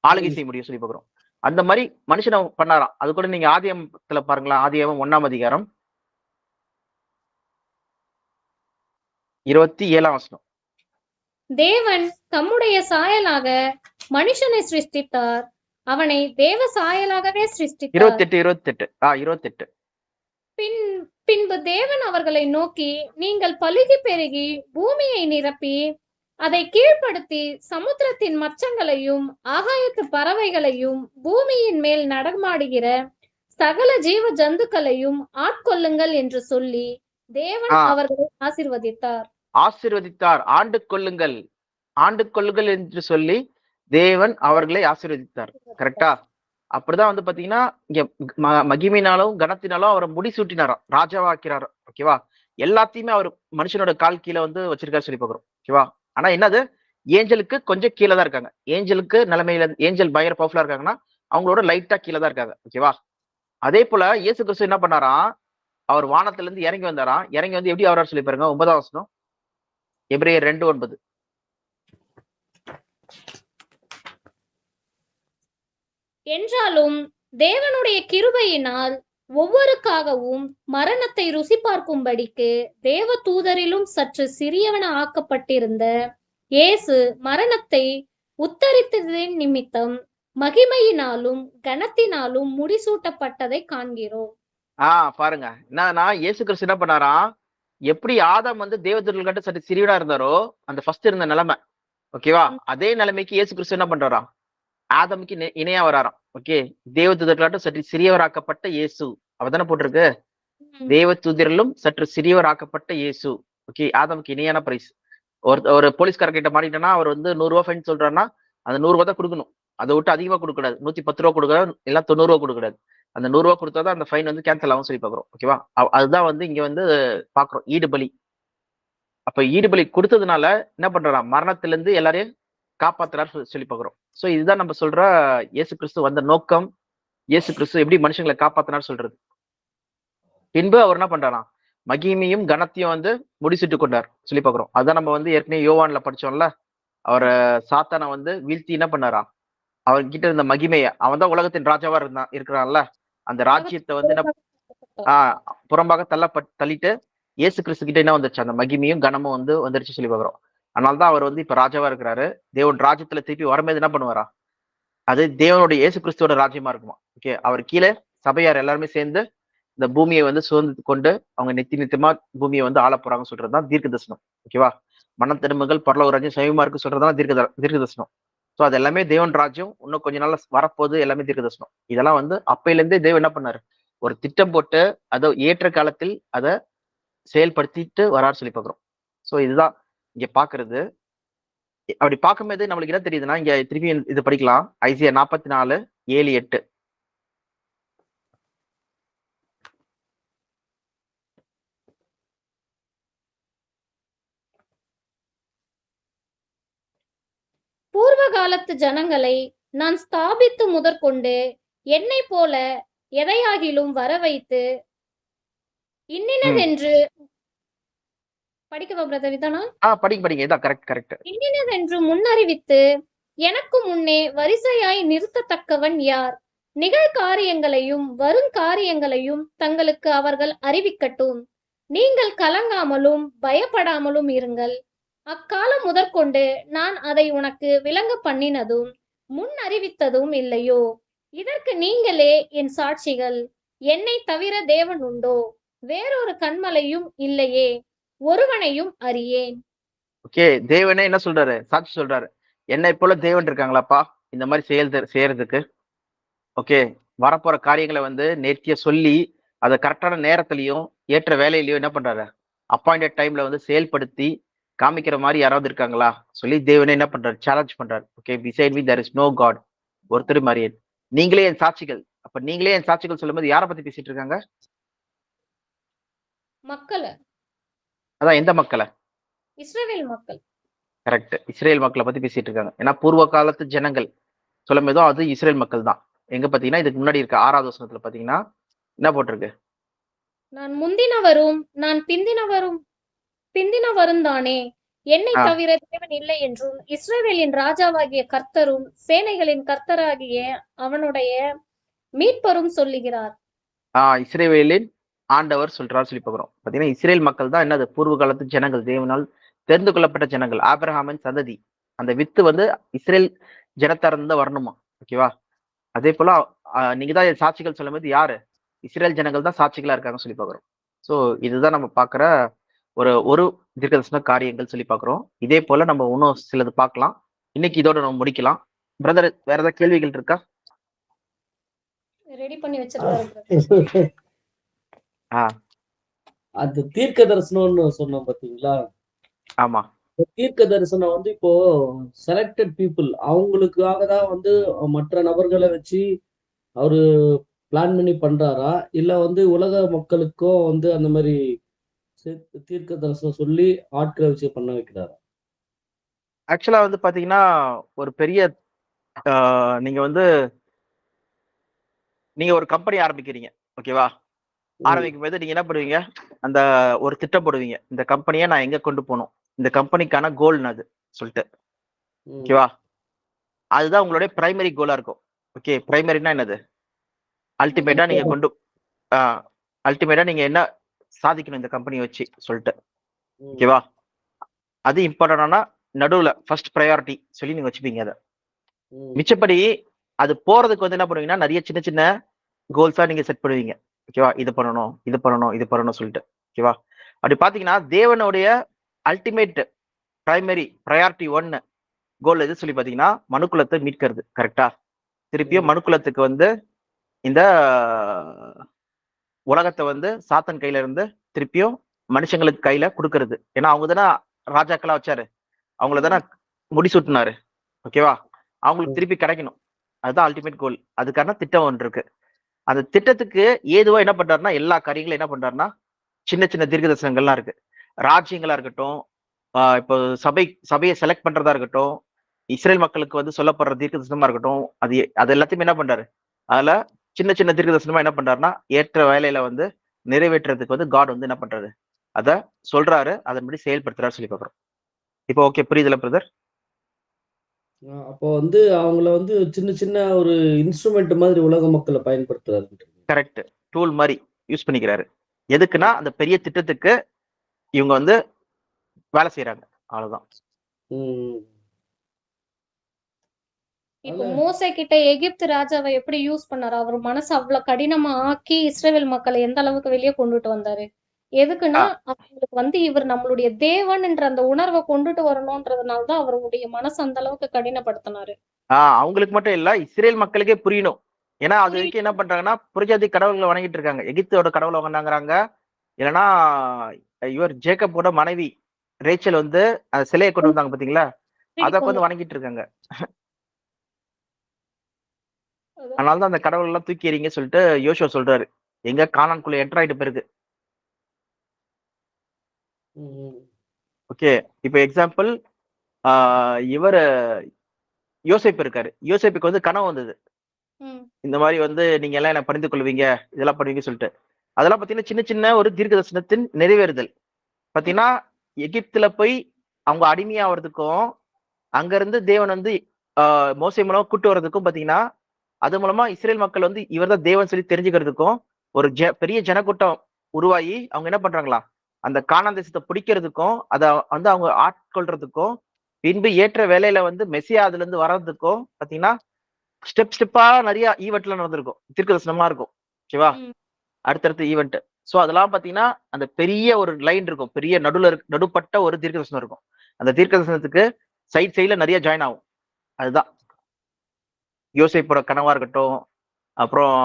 ஆளுகை செய்ய முடியும் சொல்லி பாக்குறோம். அந்த மாதிரி மனுஷனை பண்ணாராம். அது கூட நீங்க ஆதியாகமத்துல பாருங்களா, ஆதியாகமம் 1ஆம் அதிகாரம் 27ஆம் வசனம். தேவன் தம்முடைய சாயலாக மனுஷனை சிருஷ்டித்தார், அவனை தேவ சாயலாகவே சிருஷ்டித்தார். 28. பின்பு தேவன் அவர்களை நோக்கி, நீங்கள் பலுகி பெருகி பூமியை நிரப்பி அதை கீழ்ப்படுத்தி சமுத்திரத்தின் மச்சங்களையும் ஆகாயத்து பறவைகளையும் பூமியின் மேல் நடமாடுகிற சகல ஜீவ ஜந்துக்களையும் ஆட்கொள்ளுங்கள் என்று சொல்லி தேவன் அவர்களை ஆசீர்வதித்தார். ஆண்டு கொள்ளுங்கள் என்று சொல்லி தேவன் அவர்களை ஆசீர்வதித்தார். கரெக்டா? அப்படிதான் வந்து பாத்தீங்கன்னா இங்க மகிமையினாலும் கனத்தினாலும் அவரை முடிசூட்டினாராம், ராஜாவாக்கிறார். ஓகேவா? எல்லாத்தையுமே அவர் மனுஷனோட கால் கீழே வந்து வச்சிருக்காரு சொல்லி பாக்குறோம். ஓகேவா? ஆனா என்னது ஏஞ்சலுக்கு கொஞ்சம் கீழே தான் இருக்காங்க. ஏஞ்சலுக்கு நிலைமையில ஏஞ்சல் பயங்கர பவர்ஃபுல்லா இருக்காங்கன்னா அவங்களோட லைட்டா கீழே தான் இருக்காங்க. ஓகேவா? அதே போல இயேசு கிறிஸ்து என்ன பண்ணாராம், அவர் வானத்துல இருந்து இறங்கி வந்தாராம். இறங்கி வந்து எப்படி அவரால் சொல்லி பாருங்க, 9ஆம் வசனம், எபிரேயர் 2:9. என்றாலும் தேவனுடைய கிருபையினால் ஒவ்வொருக்காகவும் மரணத்தை ருசி பார்க்கும்படிக்கு தேவ தூதரிலும் சற்று சிறியவன ஆக்கப்பட்டிருந்த இயேசு மரணத்தை உத்தரித்ததின் நிமித்தம் மகிமையினாலும் கனத்தினாலும் முடிசூட்டப்பட்டதை காண்கிறோம். பாருங்க, என்னன்னா இயேசு கிறிஸ்து என்ன பண்ணாராம், எப்படி ஆதாம் வந்து தேவதூதர்கள் கிட்ட சற்று சிறியவனா இருந்தாரோ அந்த ஃபர்ஸ்ட் இருந்த நிலைமை, ஓகேவா, அதே நிலைமைக்கு இயேசு கிறிஸ்து என்ன பண்றாராம், ஆதாமுக்கு இணையா வராராம். ஓகே, தேவதூதர்களாட்டும் சற்று சிறியவராக்கப்பட்ட இயேசு, அவதானே போட்டிருக்கு, தேவதூதரிலும் சற்று சிறியவராக்கப்பட்ட இயேசு. ஓகே, ஆதாமுக்கு இணையான பிரைஸ். ஒரு போலீஸ்கார கிட்ட மாட்டிட்டேன்னா அவர் வந்து 100 ரூபா ஃபைன் சொல்றாருன்னா அந்த 100 ரூபா தான் கொடுக்கணும். அதை விட்டு அதிகமா கொடுக்க கூடாது. 110 ரூபா கொடுக்கக்கூடாது, இல்ல 90 ரூபா கொடுக்க கூடாது. அந்த 100 ரூபா கொடுத்தாதான் அந்த ஃபைன் வந்து கேன்சல் ஆகும் சொல்லி பாக்குறோம். ஓகேவா? அதுதான் வந்து இங்க வந்து பாக்குறோம் ஈடுபலி. அப்ப ஈடுபலி கொடுத்ததுனால என்ன பண்றாராம், மரணத்துல இருந்து எல்லாரையும் காப்பாத்துறாரு சொல்லி பாக்குறோம். சோ இதுதான் நம்ம சொல்ற இயேசு கிறிஸ்து வந்த நோக்கம், இயேசு கிறிஸ்து எப்படி மனுஷங்களை காப்பாத்தினார் சொல்றது. பின்பு அவர் என்ன பண்றாராம், மகிமையும் கனத்தையும் வந்து முடிச்சுட்டு கொண்டார் சொல்லி பாக்குறோம். அதான் நம்ம வந்து ஏற்கனவே யோவான்ல படிச்சோம்ல, அவரை சாத்தானை வந்து வீழ்த்தி என்ன பண்ணாராம், அவர்கிட்ட இருந்த மகிமைய, அவன் தான் உலகத்தின் ராஜாவா இருக்கிறான்ல, அந்த ராஜ்யத்தை வந்து என்ன புறம்பாக தள்ளிட்டு இயேசு கிறிஸ்து கிட்ட என்ன வந்துருச்சு, அந்த மகிமையும் கனமும் வந்து வந்துருச்சு சொல்லி பாக்குறோம். அதனாலதான் அவர் வந்து இப்ப ராஜாவா இருக்கிறாரு. தேவன் ராஜ்யத்துல திருப்பி வரும்போது என்ன பண்ணுவாரா, அது தேவனுடைய இயேசு கிறிஸ்துவோட ராஜ்யமா இருக்குமா. ஓகே, அவர் கீழே சபையார் எல்லாருமே சேர்ந்து இந்த பூமியை வந்து சுதந்திர கொண்டு அவங்க நித்தியமா பூமியை வந்து ஆள போறாங்கன்னு சொல்றதுதான் தீர்க்க தரிசனம். ஓகேவா? மன திரும்புகள் பரலோக ராஜ்யம் சமயமா இருக்கு சொல்றதுதான் தீர்க்க தரிசனம். ஸோ அது எல்லாமே தேவன் ராஜ்யம் இன்னும் கொஞ்ச நாள் வரப்போகுது, எல்லாமே தீர்க்க தரிசனம். இதெல்லாம் வந்து அப்பையில இருந்தே தேவன் என்ன பண்ணாரு, ஒரு திட்டம் போட்டு அதை ஏற்ற காலத்தில் அதை செயல்படுத்திட்டு வராரு சொல்லி பாக்குறோம். ஸோ இதுதான் இங்க பாக்குறது. அப்படி பார்க்கும்போது நம்மளுக்கு என்ன தெரியுதுன்னா, இங்க திருப்பி இது படிக்கலாம், ஐசியா 44:7-8. பூர்வ காலத்து ஜனங்களை நான் ஸ்தாபித்து முதற்கொண்டு என்னை போல எதையாகிலும் வர வைத்து இன்னினதென்று படிக்கவா பிரதர்? இதானா? படிங்க இதான் கரெக்ட். இன்னினதென்று முன்னறிவித்து எனக்கு முன்னே வரிசையாய் நிறுத்தத்தக்கவன் யார்? நிகழ்காரியங்களையும் வருங்காரியங்களையும் தங்களுக்கு அவர்கள் அறிவிக்கட்டும். நீங்கள் கலங்காமலும் பயப்படாமலும் இருங்கள். அக்காலம் முதற்கொண்டு நான் அதை உனக்கு விளங்க பண்ணினதும் முன் அறிவித்ததும் இல்லையோ? இதற்கு நீங்களே என் சாட்சிகள். என்னை தவிர தேவன் உண்டோ? வேறொரு கன்மலையும் இல்லையே, ஒருவனையும் அறியேன். ஓகே, தேவனே என்ன சொல்றாரு? சாட்சி சொல்றாரு. என்னை போல தேவன் இருக்காங்களாப்பா இந்த மாதிரி செய்யறதுக்கு. ஓகே, வரப்போற காரியங்களை வந்து நேர்த்தியா சொல்லி அதை கரெக்டான நேரத்திலையும் ஏற்ற வேலையிலையும் என்ன பண்றாரு? அப்பாயிண்டட் டைம்ல வந்து செயல்படுத்தி காமிக்கிற மாதிரி யாராவது இருக்காங்களா சொல்லி தேவனே என்ன பண்றாரு? சேலஞ்ச் பண்றாரு. Okay, beside me there is no god, ஒருத்தர் மாதிரியே. நீங்களே என் சாட்சிகள். அப்ப நீங்களே என் சாட்சிகள் சொல்லும்போது யாரை பத்தி பேசிட்டு இருக்காங்க? மக்களை, அதான் எந்த மக்களை? இஸ்ரவேல் மக்கள். கரெக்ட், இஸ்ரேல் மக்களை பத்தி பேசிட்டு இருக்காங்க. ஏன்னா பூர்வ காலத்து ஜனங்கள் சொல்லும் போதும் அது இஸ்ரேல் மக்கள் தான். எங்க பாத்தீங்கன்னா இதுக்கு முன்னாடி இருக்க 6வது வசனத்துல பாத்தீங்கன்னா என்ன போட்டிருக்கு? நான் முந்தினவரும் நான் பிந்தினவரும் தானே, என்னை ஆ, தவிர தேவன் இல்லை என்றும் இஸ்ரவேலின் ராஜாவாகிய கர்த்தரும் சேனைகளின் கர்த்தராகிய அவனுடைய மீட்பரும் சொல்லுகிறார். இஸ்ரேவேலின் ஆண்டவர் சொல்றாரு சொல்லி பார்க்கிறோம். பாத்தீங்கன்னா இஸ்ரேல் மக்கள் தான் என்னது? பூர்வ காலத்து ஜனங்கள், தேவனால் தெரிந்து கொள்ளப்பட்ட ஜனங்கள், ஆபிரகாமின் சந்ததி. அந்த வித்து வந்து இஸ்ரேல் ஜனத்தார்ந்து வரணுமா? ஓகேவா? அதே போல நீங்க தான் என் சாட்சிகள் சொல்லும் போது யாரு? இஸ்ரேல் ஜனங்கள் தான் சாட்சிகளா இருக்காங்க சொல்லி பார்க்கிறோம். சோ இதுதான் நம்ம பார்க்கிற ஒரு ஒரு தீர்க்கதரிசன காரியங்கள் சொல்லி பார்க்கிறோம். இதே போல நம்ம இன்னும் சிலது பார்க்கலாம். இன்னைக்கு இதோட நம்ம முடிக்கலாம். பிரதர், வேற ஏதாவது கேள்விகள் இருக்கா? ரெடி பண்ணி வச்சிருக்காரு. ஆஹ் அந்த தீர்க்க தரிசனம்னு சொன்னோம் பாத்தீங்களா? ஆமா, தீர்க்க தரிசனம் வந்து இப்போ செலக்டட் பீப்புள் அவங்களுக்காக தான் வந்து மற்ற நபர்களை வச்சு அவரு பிளான் பண்ணி பண்றாரா, இல்ல வந்து உலக மக்களுக்கும் வந்து அந்த மாதிரி தீர்க்க தரிசனம் சொல்லி ஆட்களை வச்சு பண்ண வைக்கிறாரா? ஆக்சுவலா வந்து பாத்தீங்கன்னா ஒரு பெரிய நீங்க வந்து நீங்க ஒரு கம்பெனி ஆரம்பிக்கிறீங்க. ஓகேவா? ஆரம்பிக்கும் போது நீங்க என்ன பண்ணுவீங்க? அந்த ஒரு திட்டம் போடுவீங்க. இந்த கம்பெனியை நான் எங்க கொண்டு போகணும், இந்த கம்பெனிக்கான கோல் அது சொல்லிட்டு. ஓகேவா? அதுதான் உங்களுடைய பிரைமரி கோலா இருக்கும். ஓகே, பிரைமரினா என்னது? அல்டிமேட்டா நீங்க அல்டிமேட்டா நீங்க என்ன சாதிக்கணும் இந்த கம்பெனி வச்சு சொல்லிட்டு. ஓகேவா? அது இம்பார்ட்டன்டான நடுவுல ஃபர்ஸ்ட் ப்ரையாரிட்டி சொல்லி நீங்க வச்சுப்பீங்க. அதை மிச்சப்படி அது போறதுக்கு வந்து என்ன பண்ணுவீங்கன்னா நிறைய சின்ன சின்ன கோல்ஸா நீங்க செட் பண்ணுவீங்க. ஓகேவா? இது பண்ணணும், இது பண்ணணும், இது பண்ணணும் சொல்லிட்டு. ஓகேவா? அப்படி பாத்தீங்கன்னா தேவனுடைய அல்டிமேட் பிரைமரி ப்ரையாரிட்டி 1 கோல் எது சொல்லி பாத்தீங்கன்னா மனுக்குலத்தை மீட்கிறது. கரெக்டா? திருப்பியும் மனுக்குலத்துக்கு வந்து இந்த உலகத்தை வந்து சாத்தன் கையில இருந்து திருப்பியும் மனுஷங்களுக்கு கையில கொடுக்கறது. ஏன்னா அவங்க தானே ராஜாக்களா வச்சாரு, அவங்கள தானே முடிசூட்டினாரு. ஓகேவா? அவங்களுக்கு திருப்பி கிடைக்கணும். அதுதான் அல்டிமேட் கோல். அதுக்கான திட்டம் ஒன்று இருக்கு. அந்த திட்டத்துக்கு ஏதுவா என்ன பண்றாருன்னா எல்லா காரியங்களும் என்ன பண்றாருன்னா சின்ன சின்ன தீர்க்க தரிசனங்கள்லாம் இருக்கு. ராஜ்யங்களா இருக்கட்டும், இப்போ சபையை செலக்ட் பண்றதா இருக்கட்டும், இஸ்ரேல் மக்களுக்கு வந்து சொல்லப்படுற தீர்க்க தரிசனமா இருக்கட்டும், அது எல்லாத்தையுமே என்ன பண்றாரு? அதுல சின்ன சின்ன தீர்க்க தரிசனமா என்ன பண்றாருன்னா ஏற்ற வேலையில வந்து நிறைவேற்றுறதுக்கு வந்து காட் வந்து என்ன பண்றாரு? அத சொல்றாரு, அதன்படி செயல்படுத்துறாரு சொல்லி பார்க்கிறோம். இப்போ ஓகே, புரியுதுல பிரதர்? அப்போ வந்து அவங்கள வந்து சின்ன சின்ன ஒரு இன்ஸ்ட்ருமெண்ட் மாதிரி உலக மக்களை பயன்படுத்துறாரு. கரெக்ட், டூல் மாதிரி யூஸ் பண்ணிக்கிறாரு. எதுக்குன்னா அந்த பெரிய திட்டத்துக்கு இவங்க வந்து வேலை செய்யறாங்க. அவ்வளவுதான். இப்போ மோசே கிட்ட எகிப்து ராஜாவை எப்படி யூஸ் பண்ணாரு? அவர் மனசு அவ்வளவு கடினமா ஆக்கி இஸ்ரவேல் மக்களை எந்த அளவுக்கு வெளியே கொண்டுட்டு வந்தாரு? எதுக்குன்னா அவங்களுக்கு வந்து இவர் நம்மளுடைய தேவன் என்ற அந்த உணர்வை கொண்டுட்டு வரணும்ன்றதுனாலதான் அவருடைய மனசு அந்த அளவுக்கு கடினப்படுத்தினாரு. அவங்களுக்கு மட்டும் இல்ல, இஸ்ரேல் மக்களுக்கே புரியணும். ஏன்னா அது வரைக்கும் என்ன பண்றாங்கன்னா புரஜாதி கடவுள்களை வணங்கிட்டு இருக்காங்க. எகிப்தோட கடவுளை வணங்குறாங்க. இல்லைன்னா இவர் ஜேக்கப்போட மனைவி ரேச்சல் வந்து சிலையை கொண்டு வந்தாங்க பாத்தீங்களா, அதை வந்து வணங்கிட்டு இருக்காங்க. அதனாலதான் அந்த கடவுள் எல்லாம் தூக்கி எறிங்க சொல்லிட்டு யோசுவா சொல்றாரு. எங்க கானான்குள்ள என்டர் ஆயிட்டு போயிருக்கு. ஓகே, இப்ப எக்ஸாம்பிள் இவர் யோசேப்பு இருக்காரு. யோசேப்புக்கு வந்து கனவு வந்தது. இந்த மாதிரி வந்து நீங்க எல்லாம் என்ன பணிந்து கொள்வீங்க, இதெல்லாம் பண்ணுவீங்க சொல்லிட்டு. அதெல்லாம் பாத்தீங்கன்னா சின்ன சின்ன ஒரு தீர்க்க தரிசனத்தின் நிறைவேறுதல். பாத்தீங்கன்னா எகிப்துல போய் அவங்க அடிமையாவதுக்கும் அங்க இருந்து தேவன் வந்து மோசே மூலமா கூட்டு வர்றதுக்கும் பாத்தீங்கன்னா அது மூலமா இஸ்ரேல் மக்கள் வந்து இவர் தான் தேவன் சொல்லி தெரிஞ்சுக்கிறதுக்கும் ஒரு பெரிய ஜனக்கூட்டம் உருவாகி அவங்க என்ன பண்றாங்களா அந்த கானான் தேசத்தை பிடிக்கிறதுக்கும் அதை வந்து அவங்க ஆட்கொள்றதுக்கும் பின்பு ஏற்ற வேலையில வந்து மெசியா அதுல இருந்து வர்றதுக்கும் பாத்தீங்கன்னா ஸ்டெப்பா நிறைய ஈவெண்ட்ல நடந்திருக்கும். தீர்க்க தரிசனமா இருக்கும். ஓகேவா? அடுத்தடுத்த ஈவெண்ட். ஸோ அதெல்லாம் பாத்தீங்கன்னா அந்த பெரிய ஒரு லைன் இருக்கும், பெரிய நடுப்பட்ட ஒரு தீர்க்க தரிசனம் இருக்கும். அந்த தீர்க்க தரிசனத்துக்கு சைட்ல நிறைய ஜாயின் ஆகும். அதுதான் யோசேப்போட கனவா இருக்கட்டும், அப்புறம்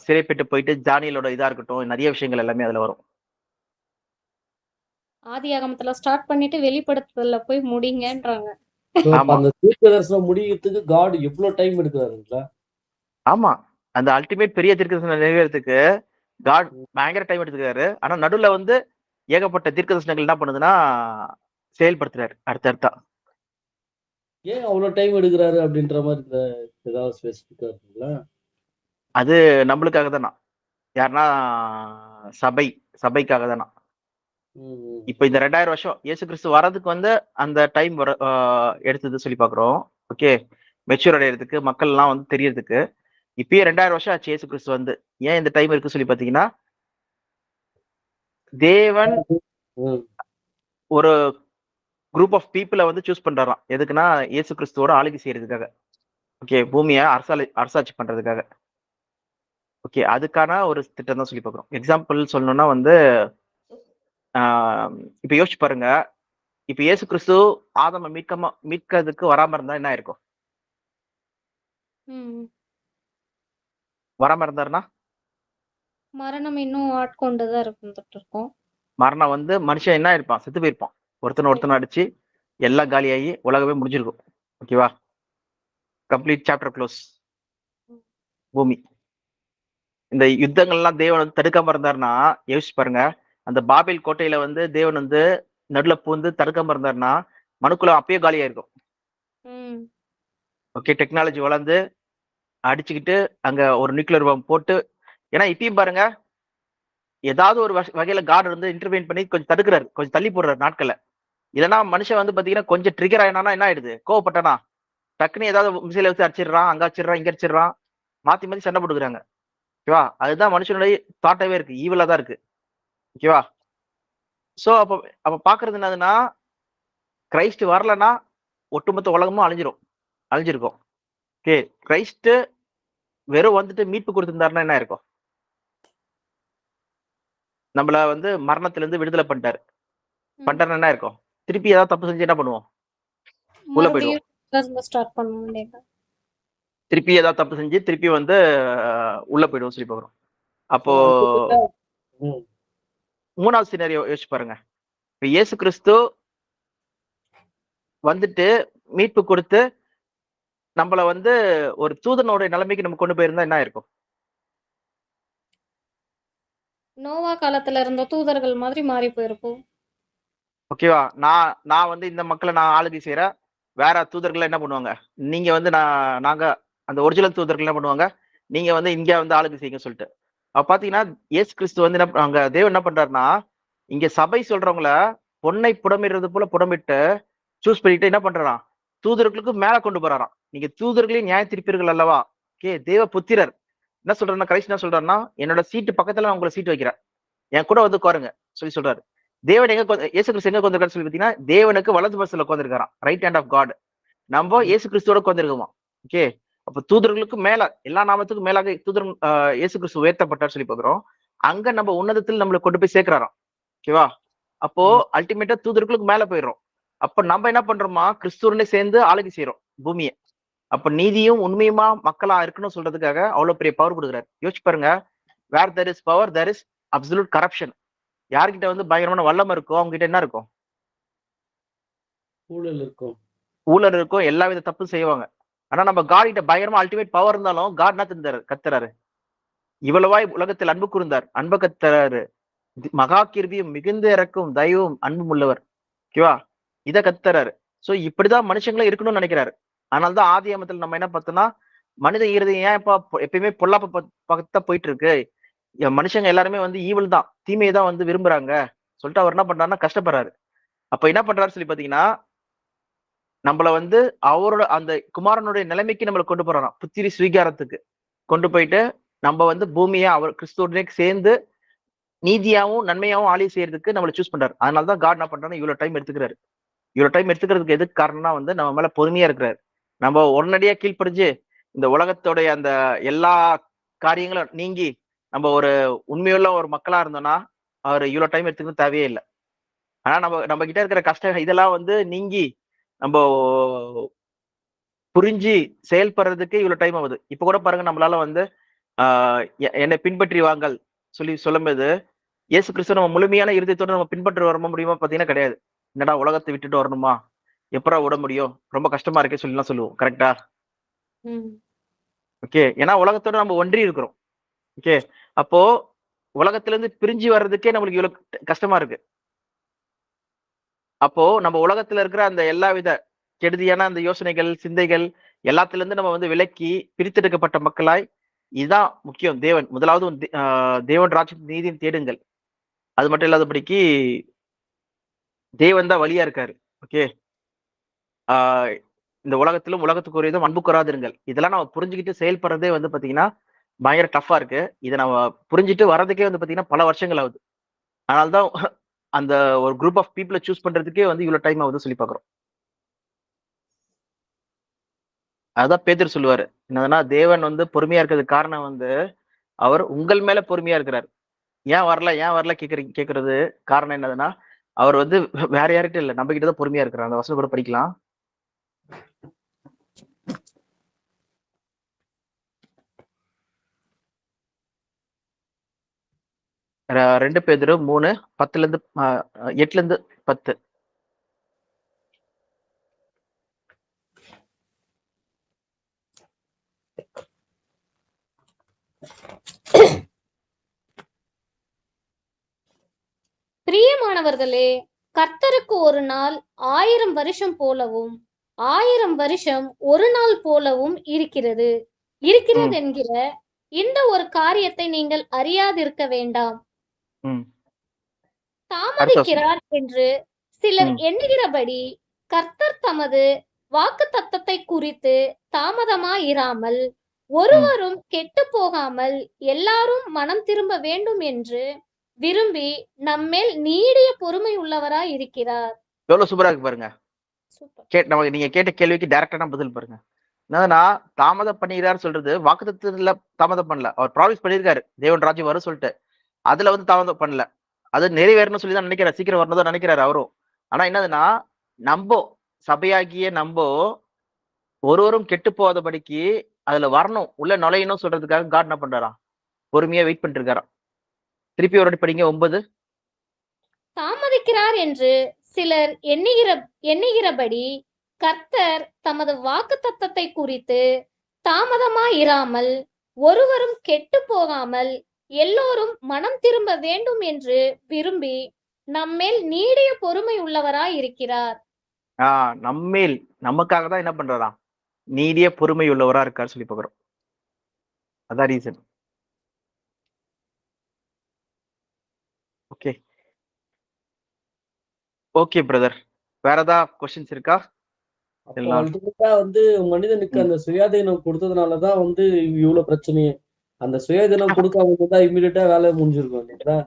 சிறைப்பட்டு போயிட்டு தானியேலோட இதா இருக்கட்டும், நிறைய விஷயங்கள் எல்லாமே அதுல வரும். ஆதியாகமத்துல ஸ்டார்ட் பண்ணிட்டு வெளிப்படுத்துதல்ல போய் முடிங்கன்றாங்க. So, அப்ப ஆமா அந்த தீர்க்க தரிசனம் முடியறதுக்கு காட் எவ்வளவு டைம் எடுக்கிறாருங்களா? ஆமா அந்த அல்டிமேட் பெரிய தீர்க்க தரிசனம் நிறைவேறதுக்கு காட் பயங்கர டைம் எடுத்துக்கிறாரு. ஆனா நடுவுல வந்து ஏகப்பட்ட தீர்க்க தரிசனங்கள் என்ன பண்ணுதுன்னா செயல்படுத்துறாரு அடுத்தடுத்தா. ஏன் அவ்வளவு டைம் எடுக்கிறாரு அப்படின்ற மாதிரி ஏதாவது ஸ்பெசிபிக்கா இருக்குங்களா? அது நம்மளுக்காக தானா, யாருன்னா சபைக்காக தானா. ம். இப்ப இந்த 2000 வருஷம் இயேசு கிறிஸ்து வர்றதுக்கு வந்து அந்த டைம் எடுத்தது சொல்லி பாக்குறோம். ஓகே, மெச்சூர் அடையிறதுக்கு மக்கள் எல்லாம் வந்து தெரியறதுக்கு இப்பயே 2000 வருஷம் ஆச்சு இயேசு கிறிஸ்து வந்து. ஏன் இந்த டைம் இருக்கு சொல்லி பாத்தீங்கன்னா, தேவன் ம். ஒரு குரூப் ஆஃப் பீப்புளை வந்து சூஸ் பண்றாராம். எதுக்குன்னா இயேசு கிறிஸ்துவோட ஆளுகை செய்யறதுக்காக. ஓகே, பூமியை அரசாட்சி பண்றதுக்காக. ஓகே, அதுக்கான ஒரு திட்டம் தான் சொல்லி பாக்குறோம். எக்ஸாம்பிள் சொல்லணும்னா வந்து இப்ப யோசிச்சு பாருங்க, இப்ப இயேசு கிறிஸ்து ஆதாம மீட்கிறதுக்கு வராம இருந்தா என்ன இருக்கும்? ம். வராம இருந்தாருன்னா மரணம் இன்னும் ஆட்கொண்டுதான் இருக்கும். மரணம் வந்து மனுஷன் என்ன இருப்பான்? செத்து போயிருப்பான். ஒருத்தனை அடிச்சு எல்லாம் காலியாகி உலகமே முடிஞ்சிருக்கும். ஓகேவா, கம்ப்ளீட் சாப்டர் க்ளோஸ். பூமி இந்த யுத்தங்கள்லாம் தேவன் வந்து தடுக்காம இருந்தாருன்னா யோசிச்சு பாருங்க, அந்த பாபேல் கோட்டையில வந்து தேவன் வந்து நடுல பூந்து தடுக்காம இருந்தாருன்னா மனுக்குள்ள அப்பயே காலியா இருக்கும். ம். ஓகே, டெக்னாலஜி வளர்ந்து அடிச்சுக்கிட்டு அங்க ஒரு நியூக்ளியர் பாம்பு போட்டு, ஏன்னா இப்பயும் பாருங்க ஏதாவது ஒரு வகையில காட் வந்து இன்டர்வெயின் பண்ணி கொஞ்சம் தடுக்கிறாரு, கொஞ்சம் தள்ளி போடுறாரு நாட்களை. இல்லைன்னா மனுஷன் வந்து பாத்தீங்கன்னா கொஞ்சம் ட்ரிகர் ஆயினானா என்ன ஆயிடுது, கோவப்பட்டானா டக்குன்னு ஏதாவது மிசைல வச்சு அடிச்சிடுறான், அங்க அடிச்சிடுறான், இங்க அடிச்சிடுறான், மாத்தி மாத்தி சண்டை போட்டுக்கிறாங்க. ஓகேவா, அதுதான் மனுஷனுடைய தாட்டாவே இருக்கு, ஈவலா தான் இருக்கு. ஓகேவா, சோ அப்ப பாக்குறது என்னதுன்னா, கிரைஸ்ட் வரலன்னா ஒட்டுமொத்த உலகமும் அழிஞ்சிருக்கும். ஓகே, கிரைஸ்ட் வெறும் வந்துட்டு மீட்பு கொடுத்திருந்தாருன்னா என்ன இருக்கும்? நம்மள வந்து மரணத்துல இருந்து விடுதலை பண்ணிட்டாரு. என்ன இருக்கும்? திருப்பி ஏதாவது தப்பு செஞ்சு என்ன பண்ணுவோம்? உள்ள போயிடுவோம். மறுபடியும் ஸ்டார்ட் பண்ண வேண்டியது. திருப்பி ஏதாவது தப்பு செஞ்சு திருப்பி வந்து உள்ள போயிடுவோம் சொல்லி பாக்குறோம். அப்போ ம். 3வது சினாரியோ யோசிச்சு பாருங்க. இப்ப இயேசு கிறிஸ்து வந்துட்டு மீட்பு கொடுத்து நம்மள வந்து ஒரு தூதனோட நிலைமைக்கு நம்ம கொண்டு போயிருந்தா என்ன இருக்கும்? நோவா காலத்துல இருந்த தூதர்கள் மாதிரி மாறி போயிருக்கும். ஓகேவா, நான் வந்து இந்த மக்களை நான் ஆளுகை செய்யறேன். வேற தூதர்கள் என்ன பண்ணுவாங்க? நீங்க வந்து நாங்க அந்த ஒரிஜினல் தூதர்கள் என்ன பண்ணுவாங்க? நீங்க வந்து இங்க வந்து ஆளுகை செய்யுங்க சொல்லிட்டு. அப்ப பாத்தீங்கன்னா இயேசு கிறிஸ்து வந்து அங்க தேவன் என்ன பண்றாருன்னா, இங்க சபை சொல்றவங்கள பொன்னை புடமிடுறது போல புடமிட்டு சூஸ் பண்ணிட்டு என்ன பண்றாராம், தூதர்களுக்கு மேல கொண்டு போறாராம். நீங்க தூதர்களையும் நியாய தீர்ப்பீர்கள் அல்லவா? ஓகே, தேவ புத்திரர் என்ன சொல்றாருன்னா, கடைசி என்ன சொல்றாருன்னா, என்னோட சீட்டு பக்கத்துல நான் உங்களை சீட் வைக்கிறேன், என் கூட வந்து உட்காருங்க சொல்லி சொல்றாரு. தேவன் இயேசு கிறிஸ்து எங்க உட்கார்ந்திருக்காரு சொல்லி பாத்தீங்கன்னா, தேவனுக்கு வலது பக்கத்துல உட்கார்ந்திருக்காராம், ரைட் ஹேண்ட் ஆஃப் காட். நம்ம இயேசு கிறிஸ்துவோட உட்கார்ந்திருக்கோமா. ஓகே, அப்ப தூதர்களுக்கு மேல எல்லா நாமத்துக்கும் மேலாக தூதர் இயேசு கிறிஸ்து உயர்த்தப்பட்டார் சொல்லி பாக்குறோம். அங்க நம்ம உன்னதத்தில் நம்மளை கொண்டு போய் சேர்க்கிறாராம். ஓகேவா, அப்போ அல்டிமேட்டா தூதர்களுக்கு மேல போயிடுறோம். அப்ப நம்ம என்ன பண்றோமா, கிறிஸ்துவனே சேர்ந்து ஆளுகை செய்யறோம் பூமியை. அப்ப நீதியும் உண்மையுமா மக்களா இருக்கணும்னு சொல்றதுக்காக அவ்வளவு பெரிய பவர் கொடுக்குறாரு. யோசிச்சு பாருங்க, வேர் there is power there is absolute corruption. யார்கிட்ட வந்து பயங்கரமான வல்லமை இருக்கோ அவங்க கிட்ட என்ன இருக்கும்? ஊழல் இருக்கும், எல்லா வித தப்பும் செய்வாங்க. ஆனா நம்ம காட் கிட்ட பயங்கரமா அல்டிமேட் பவர் இருந்தாலும் காட் என்ன தந்தாரு, கத்துறாரு, இவ்வளவாய் உலகத்தில் அன்பு கூர்ந்தார், அன்பு கத்துறாரு, மகா கிருபியும் மிகுந்த இறக்கும் தயவும் அன்பும் உள்ளவர். ஓகேவா, இத கத்துறாரு. சோ இப்படிதான் மனுஷங்களே இருக்கணும்னு நினைக்கிறாரு. அதனாலதான் ஆதியாகமத்துல நம்ம என்ன பார்த்தோம்னா, மனித இருதயம் ஏன் எப்பயுமே பொல்லாப்ப பக்கத்தா போயிட்டு இருக்கு, மனுஷங்க எல்லாருமே வந்து ஈவில் தான், தீமையை தான் வந்து விரும்புறாங்க சொல்லிட்டு அவர் என்ன பண்றாருன்னா கஷ்டப்படுறாரு. அப்ப என்ன பண்றாரு சொல்லி பாத்தீங்கன்னா, நம்மள வந்து அவரோட அந்த குமாரனுடைய நிலைமைக்கு நம்மளை கொண்டு போறாராம், புத்திரி ஸ்வீகாரத்துக்கு கொண்டு போயிட்டு நம்ம வந்து பூமியை அவர் கிறிஸ்துவோட சேர்ந்து நீதியாவும் நன்மையாவும் ஆளி செய்யறதுக்கு நம்மளை சூஸ் பண்றாரு. அதனாலதான் காட் என்ன பண்றாரு, இவ்வளவு டைம் எடுத்துக்கிறாரு. இவ்வளவு டைம் எடுத்துக்கிறதுக்கு எதுக்கு காரணம்னா வந்து நம்ம மேல பொறுமையா இருக்கிறாரு. நம்ம உடனடியா கீழ்ப்படிஞ்சு இந்த உலகத்தோடைய அந்த எல்லா காரியங்களும் நீங்கி நம்ம ஒரு உண்மையுள்ள ஒரு மக்களா இருந்தோம்னா அவர் இவ்வளவு டைம் எடுத்துக்கணும் தேவையே இல்லை. ஆனா நம்ம கிட்ட இருக்கிற கஷ்டம் இதெல்லாம் வந்து நீங்கி நம்ம புரிஞ்சு செயல்படுறதுக்கு இவ்வளவு டைம் ஆகுது. இப்ப கூட பாருங்க, நம்மளால வந்து என்னை பின்பற்றி வாங்கள் சொல்லும்போது இயேசு கிறிஸ்து நம்ம முழுமையான இருதயத்தோட நம்ம பின்பற்றி வர முடியுமா பாத்தீங்கன்னா கிடையாது. என்னடா உலகத்தை விட்டுட்டு வரணுமா, எப்படா விட முடியும், ரொம்ப கஷ்டமா இருக்கே சொல்லலாம் சொல்லுவோம். கரெக்டா? ஓகே. ஏன்னா உலகத்தோட நம்ம ஒன்றி இருக்கிறோம். ஓகே. அப்போ உலகத்துல இருந்து பிரிஞ்சு வர்றதுக்கே நம்மளுக்கு இவ்வளவு கஷ்டமா இருக்கு. அப்போ நம்ம உலகத்துல இருக்கிற அந்த எல்லா வித கெடுதியான அந்த யோசனைகள், சிந்தைகள் எல்லாத்துல இருந்து நம்ம வந்து விலக்கி பிரித்தெடுக்கப்பட்ட மக்களாய், இதுதான் முக்கியம். தேவன் முதலாவது தேவன் ராஜ்யத்தின் நீதியும் தேடுங்கள். அது மட்டும் இல்லாதபடிக்கு தேவன் தான் வழியா இருக்காரு. ஓகே. இந்த உலகத்திலும் உலகத்துக்குரியதும் அன்பு கூறாதிருங்கள். இதெல்லாம் நம்ம புரிஞ்சுக்கிட்டு செயல்படுறதே வந்து பாத்தீங்கன்னா பயங்கர டஃபா இருக்கு. இதை நம்ம புரிஞ்சுட்டு வர்றதுக்கே வந்து பாத்தீங்கன்னா பல வருஷங்கள் ஆகுது. அதனால்தான் அந்த ஒரு குரூப் ஆஃப் பீப்புளை சூஸ் பண்றதுக்கே வந்து இவ்வளவு டைம் ஆகுது சொல்லி பாக்குறோம். அதான் பேதுரு சொல்லுவாரு, என்னதுன்னா தேவன் வந்து பொறுமையா இருக்கிறதுக்கு காரணம் வந்து அவர் உங்கள் மேல பொறுமையா இருக்கிறார். ஏன் வரல கேக்குறது காரணம் என்னதுன்னா, அவர் வந்து வேற யார்கிட்ட இல்ல, நம்ம கிட்டதான் பொறுமையா இருக்கிறார். அந்த வசனம் கூட படிக்கலாம். 2 பேதுரு 3:10 8-10. பிரியமானவர்களே, கர்த்தருக்கு ஒரு நாள் 1000 வருஷம் போலவும் 1000 வருஷம் ஒரு நாள் போலவும் இருக்கிறது என்கிற இந்த ஒரு காரியத்தை நீங்கள் அறியாதிருக்க வேண்டாம். தாமதிக்கிறார் என்று சிலர் எண்ணுகிறபடி கர்த்தர் தமது வாக்குத்தத்தத்தை குறித்து தாமதமாயிராமல் ஒருவரும் கெட்டு போகாமல் எல்லாரும் மனம் திரும்ப வேண்டும் என்று விரும்பி நம்மேல் நீடிய பொறுமை உள்ளவராய் இருக்கிறார். எவ்வளவு சூப்பரா இருக்கு பாருங்க. நீங்க கேட்ட கேள்விக்கு டைரக்டான பதில் பாருங்க. என்னன்னா தாமதம் பண்ணிக்கிறாரு சொல்றது வாக்குத்தத்தத்துல தாமதம் பண்ணல. அவர் ப்ராமிஸ் பண்ணிருக்காரு தேவன் ராஜ்யம் வரும் சொல்லிட்டு, அதுல வந்து தாமதம் பண்ணல. அது நிறைவேறணும்னு சொல்லி தான் நினைக்கிறார், சீக்கிரம் வரணும் நினைக்கிறாரு அவரும். ஆனா என்னதுன்னா நம்போ சபையாகிய நம்போ ஒருவரும் கெட்டு போகாதபடிக்கு அதுல வரணும், உள்ள நுழையணும் சொல்றதுக்காக காட் என்ன பண்றாராம், பொறுமையா வெயிட் பண்ணிட்டு இருக்காராம். திருப்பி ஒரு படிங்க 9. தாமதிக்கிறார் என்று சிலர் எண்ணுகிறபடி கர்த்தர் தமது வாக்குத்தத்தத்தை குறித்து தாமதமாயிராமல் ஒருவரும் கெட்டு போகாமல் எல்லோரும் மனம் திரும்ப வேண்டும் என்று விரும்பி நம்மேல் நீடிய பொறுமை உள்ளவராய் இருக்கிறார். நம்மேல் நமக்காக தான் என்ன பண்றாராம், நீடிய பொறுமை உள்ளவரா இருக்காரு சொல்லி பாக்குறோம். அதான் ரீசன். ஓகே ஓகே பிரதர், வேற ஏதாவது क्वेश्चंस இருக்கா? வந்து மனிதனுக்கு அந்த சுயாதீனம் கொடுத்ததுனாலதான் வந்து இவ்வளவு பிரச்சனையே. அந்த சுயாதீனம் கொடுக்காம இருந்தா இமிடியேட்டா வேலை முடிஞ்சிருக்கும்.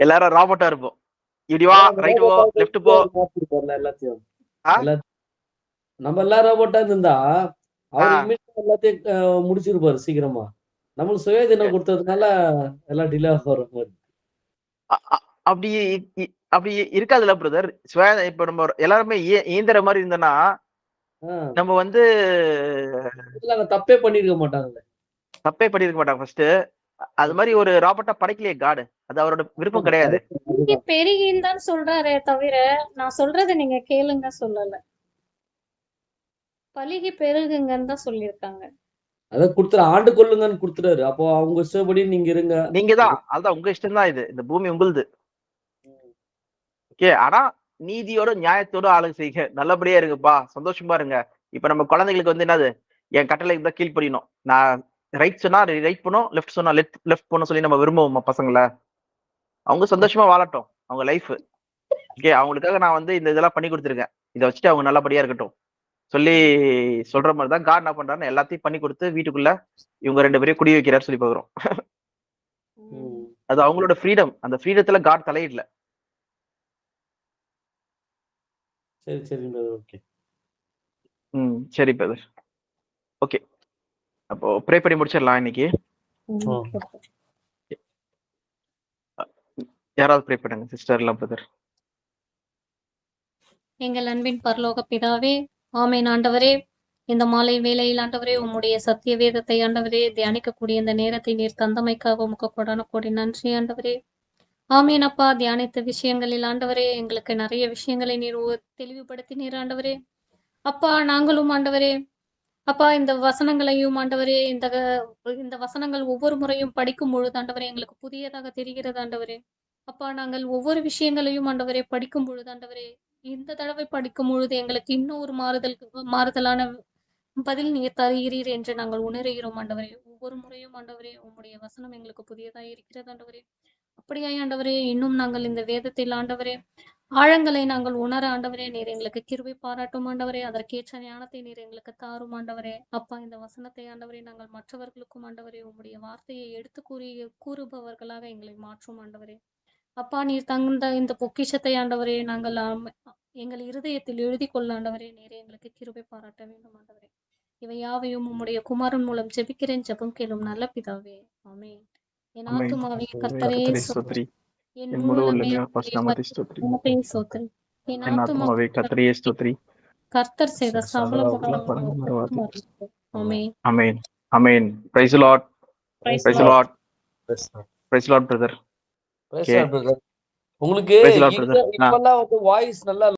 எல்லாரும் ராபோட்டா இருப்போம். இப்படி வா, ரைட் போ, லெஃப்ட் போ, எல்லாத்தையும் நம்ம எல்லாரும் ராபோட்டா இருந்தா அவர் இமிடியேட்டா எல்லாத்தையும் முடிச்சிருப்பாரு சீக்கிரமா. நம்மளுக்கு சுயாதீனம் கொடுத்ததுனால எல்லாம் டிலே ஆகும். அப்படி அப்படி இருக்காதுல்ல பிரதர். இப்ப நம்ம எல்லாருமே இயந்திர மாதிரி இருந்தோம்னா நம்ம வந்து தப்பே பண்ணிருக்க மாட்டாங்க. ஃபர்ஸ்ட் அது மாதிரி ஒரு ராபர்ட்டா படைக்கலையே காடு, அது அவரோட விருப்பம் கிடையாது. பெருகின்னு தான் சொல்றாரே தவிர நான் சொல்றதை நீங்க கேளுங்க சொல்லல. பலிகி பெருகுங்கன்னு தான் சொல்லியிருக்காங்க. அத கொடுத்துற ஆண்டு கொள்ளுங்கன்னு கொடுத்துறாரு. அப்போ அவங்க இஷ்டப்படி நீங்க இருங்க. நீங்க தான், அதுதான் உங்க இஷ்டம் தான். இந்த பூமி உங்களுது. ஓகே. ஆனா நீதியோட நியாயத்தோட ஆளுங்க செய்யுங்க, நல்லபடியா இருங்கப்பா, சந்தோஷமா இருங்க. இப்ப நம்ம குழந்தைங்களுக்கு வந்து என்னது, என் கட்டளைக்கு தான் கீழ்ப்படியணும், நான் ரைட் சொன்னா ரைட் பண்ணும், லெஃப்ட் சொன்னா லெஃப்ட் பண்ண சொல்லி நம்ம விரும்புவோம் பசங்களை. அவங்க சந்தோஷமா வாழட்டும் அவங்க லைஃப். ஓகே. அவங்களுக்காக நான் வந்து இந்த இதெல்லாம் பண்ணி கொடுத்துருக்கேன், இதை வச்சுட்டு அவங்க நல்லபடியா இருக்கட்டும் சொல்லி சொல்ற மாதிரி தான் காட் என்ன பண்றாருன்னு எல்லாத்தையும் பண்ணி கொடுத்து வீட்டுக்குள்ள இவங்க 2 பேரையும் குடி வைக்கிறாரு சொல்லி பாக்குறோம். அது அவங்களோட ஃப்ரீடம். அந்த ஃப்ரீடத்துல காட் தலையிடல. சரி ஓகே. சரி பிரதர். ஓகே, அப்போ ப்ரே பண்ணி முடிச்சிடலாம் இன்னைக்கு. யாராவது ப்ரே பண்ணுங்க சிஸ்டர் இல்ல பிரதர். எங்கள் அன்பின் பரலோக பிதாவே, ஆமென் ஆண்டவரே. இந்த மாலை வேளையில் ஆண்டவரே உம்முடைய சத்திய வேதத்தை ஆண்டவரே தியானிக்கக்கூடிய இந்த நேரத்தை நீர் தந்தமைக்காக உமக்கு கொடான கோடி நன்றி ஆண்டவரே. ஆமீன் அப்பா. தியானித்த விஷயங்களில் ஆண்டவரே எங்களுக்கு நிறைய விஷயங்களை நீர் தெளிவுபடுத்தினீர் ஆண்டவரே. அப்பா நாங்களும் ஆண்டவரே அப்பா இந்த வசனங்களையும் ஆண்டவரே இந்த வசனங்கள் ஒவ்வொரு முறையும் படிக்கும் பொழுது ஆண்டவரே எங்களுக்கு புதியதாக தெரிகிறது ஆண்டவரே. அப்பா நாங்கள் ஒவ்வொரு விஷயங்களையும் ஆண்டவரே படிக்கும் பொழுது ஆண்டவரே இந்த தடவை படிக்கும் பொழுது எங்களுக்கு இன்னும் ஒரு மாறுதலான பதில் நீர் தருகிறீர் என்று நாங்கள் உணர்கிறோம் ஆண்டவரே. ஒவ்வொரு முறையும் ஆண்டவரே உம்முடைய வசனம் எங்களுக்கு புதியதாக இருக்கிறது ஆண்டவரே. அப்படியாய் ஆண்டவரே இன்னும் நாங்கள் இந்த வேதத்தில் ஆண்டவரே ஆழங்களை நாங்கள் உணர ஆண்டவரே நீர் எங்களுக்கு கிருபை பாராட்டும் ஆண்டவரே. அதற்கேற்ற ஞானத்தை நீர் எங்களுக்கு தாரும் ஆண்டவரே. அப்பா இந்த வசனத்தை ஆண்டவரே நாங்கள் மற்றவர்களுக்கும் ஆண்டவரே உம்முடைய வார்த்தையை எடுத்து கூறுபவர்களாக எங்களை மாற்றும் ஆண்டவரே. அப்பா நீர் தந்த இந்த பொக்கிஷத்தை ஆண்டவரே நாங்கள் எங்கள் இருதயத்தில் எழுதி கொள்ள ஆண்டவரே நீரே எங்களுக்கு கிருபை பாராட்ட வேண்டும் ஆண்டவரே. இவை யாவையும் உம்முடைய குமாரன் மூலம் ஜெபிக்கிறேன், ஜெபம் கேளும் நல்ல பிதாவே. ஆமென். என் ஆத்துமாவே கர்த்தரே ஸ்தோத்திரி, என் முழு உள்ளமே நாமத்தை ஸ்தோத்திரி. என் ஆத்துமாவே கர்த்தரே ஸ்தோத்திரி, கர்த்தர் செய்த சகல உபகாரங்களும். ஆமென். ஆமென். ஆமென். Praise the lord. Praise praise the lord. Praise the lord brother. உங்களுக்கு Praise the Lord, brother. இப்பெல்லாம் வந்து வாய்ஸ் நல்லா